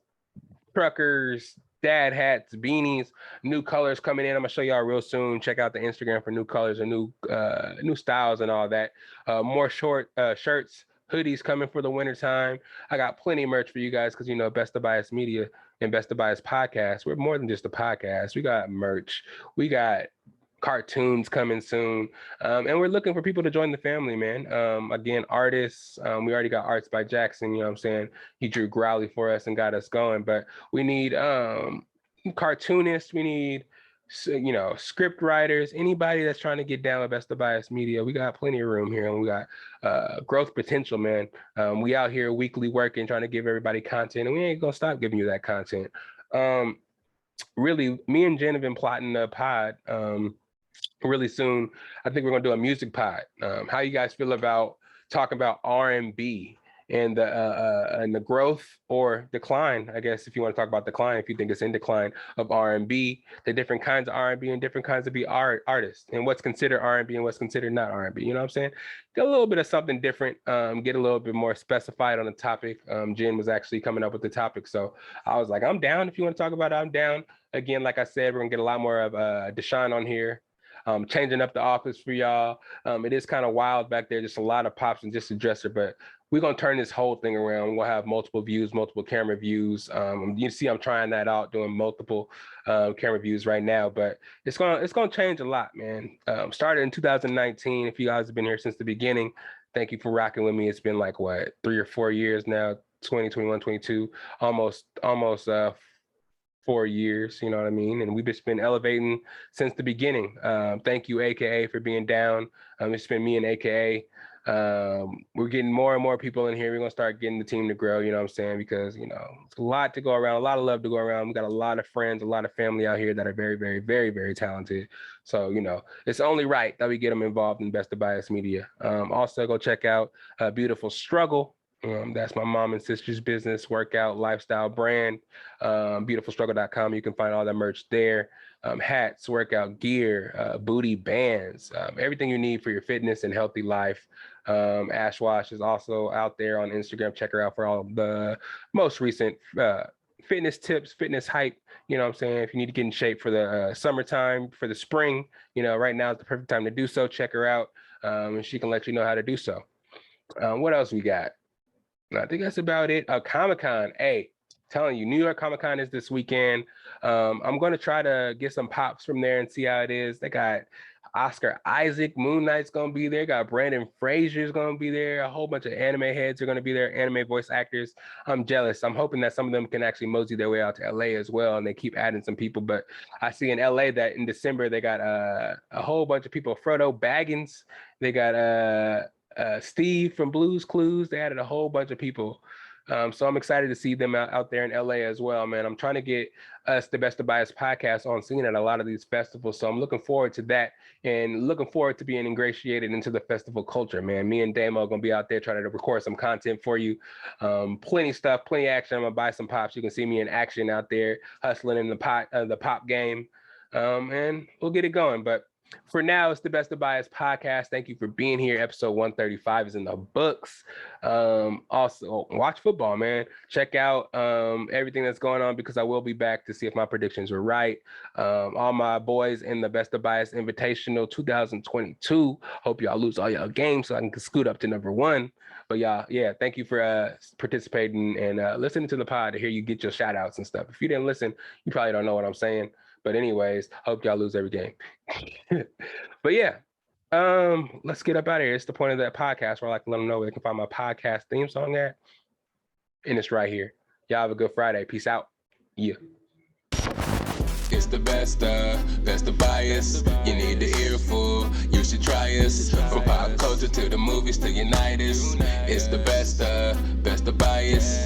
truckers, dad hats, beanies, new colors coming in. I'm gonna show y'all real soon. Check out the Instagram for new colors and new styles and all that. More short shirts, hoodies coming for the winter time. I got plenty of merch for you guys because, you know, Best of Bias Media and Best of Bias Podcast, we're more than just a podcast. We got merch. We got cartoons coming soon. And we're looking for people to join the family, man. Again, artists. We already got Arts by Jackson, you know what I'm saying? He drew Growly for us and got us going. But we need cartoonists. We need, you know, script writers, anybody that's trying to get down with Best of Bias Media. We got plenty of room here and we got growth potential, man. We out here weekly working, trying to give everybody content, and we ain't gonna stop giving you that content. Really, me and Jen have been plotting the pod really soon. I think we're gonna do a music pod. How you guys feel about talking about R&B and the growth or decline, I guess, if you want to talk about decline, if you think it's in decline of R&B, the different kinds of R&B and different kinds of artists, and what's considered R&B and what's considered not R&B. You know what I'm saying? Get a little bit of something different, get a little bit more specified on the topic. Jen was actually coming up with the topic, so I was like, I'm down. If you want to talk about it, I'm down. Again, like I said, we're gonna get a lot more of Deshaun on here. Changing up the office for y'all. It is kind of wild back there, just a lot of pops and just a dresser, but we're gonna turn this whole thing around. We'll have multiple views, multiple camera views. You see, I'm trying that out, doing multiple camera views right now, but it's gonna change a lot, man. Started in 2019. If you guys have been here since the beginning, thank you for rocking with me. It's been like what, 3 or 4 years now, 2021, 22, almost 4 years, you know what I mean? And we've just been elevating since the beginning. Thank you, AKA, for being down. It's been me and AKA. We're getting more and more people in here. We're gonna start getting the team to grow, you know what I'm saying? Because, you know, it's a lot to go around, a lot of love to go around. We got a lot of friends, a lot of family out here that are very, very, very, very talented. So, you know, it's only right that we get them involved in Best of Bias Media. Also, go check out Beautiful Struggle. That's my mom and sister's business, workout, lifestyle brand, beautifulstruggle.com. You can find all that merch there. Hats, workout gear, booty bands, everything you need for your fitness and healthy life. Ash Wash is also out there on Instagram. Check her out for all the most recent fitness tips, fitness hype. You know what I'm saying? If you need to get in shape for the summertime, for the spring, you know, right now is the perfect time to do so. Check her out, and she can let you know how to do so. What else we got? I think that's about it. Comic-Con, hey, telling you, New York Comic-Con is this weekend. I'm going to try to get some pops from there and see how it is. They got Oscar Isaac, Moon Knight's going to be there. Got Brandon Fraser's going to be there. A whole bunch of anime heads are going to be there, anime voice actors. I'm jealous. I'm hoping that some of them can actually mosey their way out to LA as well, and they keep adding some people. But I see in LA that in December, they got a whole bunch of people. Frodo Baggins. They got Steve from Blue's Clues. They added a whole bunch of people So I'm excited to see them out there in LA as well, man. I'm trying to get us, the Best of Bias podcast, on scene at a lot of these festivals. So I'm looking forward to that and looking forward to being ingratiated into the festival culture, man. Me and Damo are going to be out there trying to record some content for you. Plenty stuff, plenty action. I'm going to buy some pops. You can see me in action out there hustling in the pop game. And we'll get it going. But for now, it's the Best of Bias podcast. Thank you for being here. Episode 135 is in the books. Also, watch football, man. Check out everything that's going on, because I will be back to see if my predictions were right. All my boys in the Best of Bias Invitational 2022. Hope y'all lose all y'all games so I can scoot up to number 1. But y'all, yeah, thank you for participating and listening to the pod to hear you get your shout outs and stuff. If you didn't listen, you probably don't know what I'm saying. But anyways, hope y'all lose every game. But yeah, let's get up out of here. It's the point of that podcast where I like to let them know where they can find my podcast theme song at. And it's right here. Y'all have a good Friday. Peace out. Yeah. It's the best of bias. You need the earful, you should try us. From pop culture to the movies to Unitas. It's the best of bias.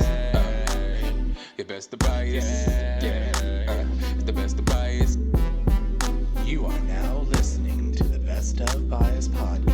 The best of bias. Yeah. It's the best of bias. You are now listening to the Best of Bias Podcast.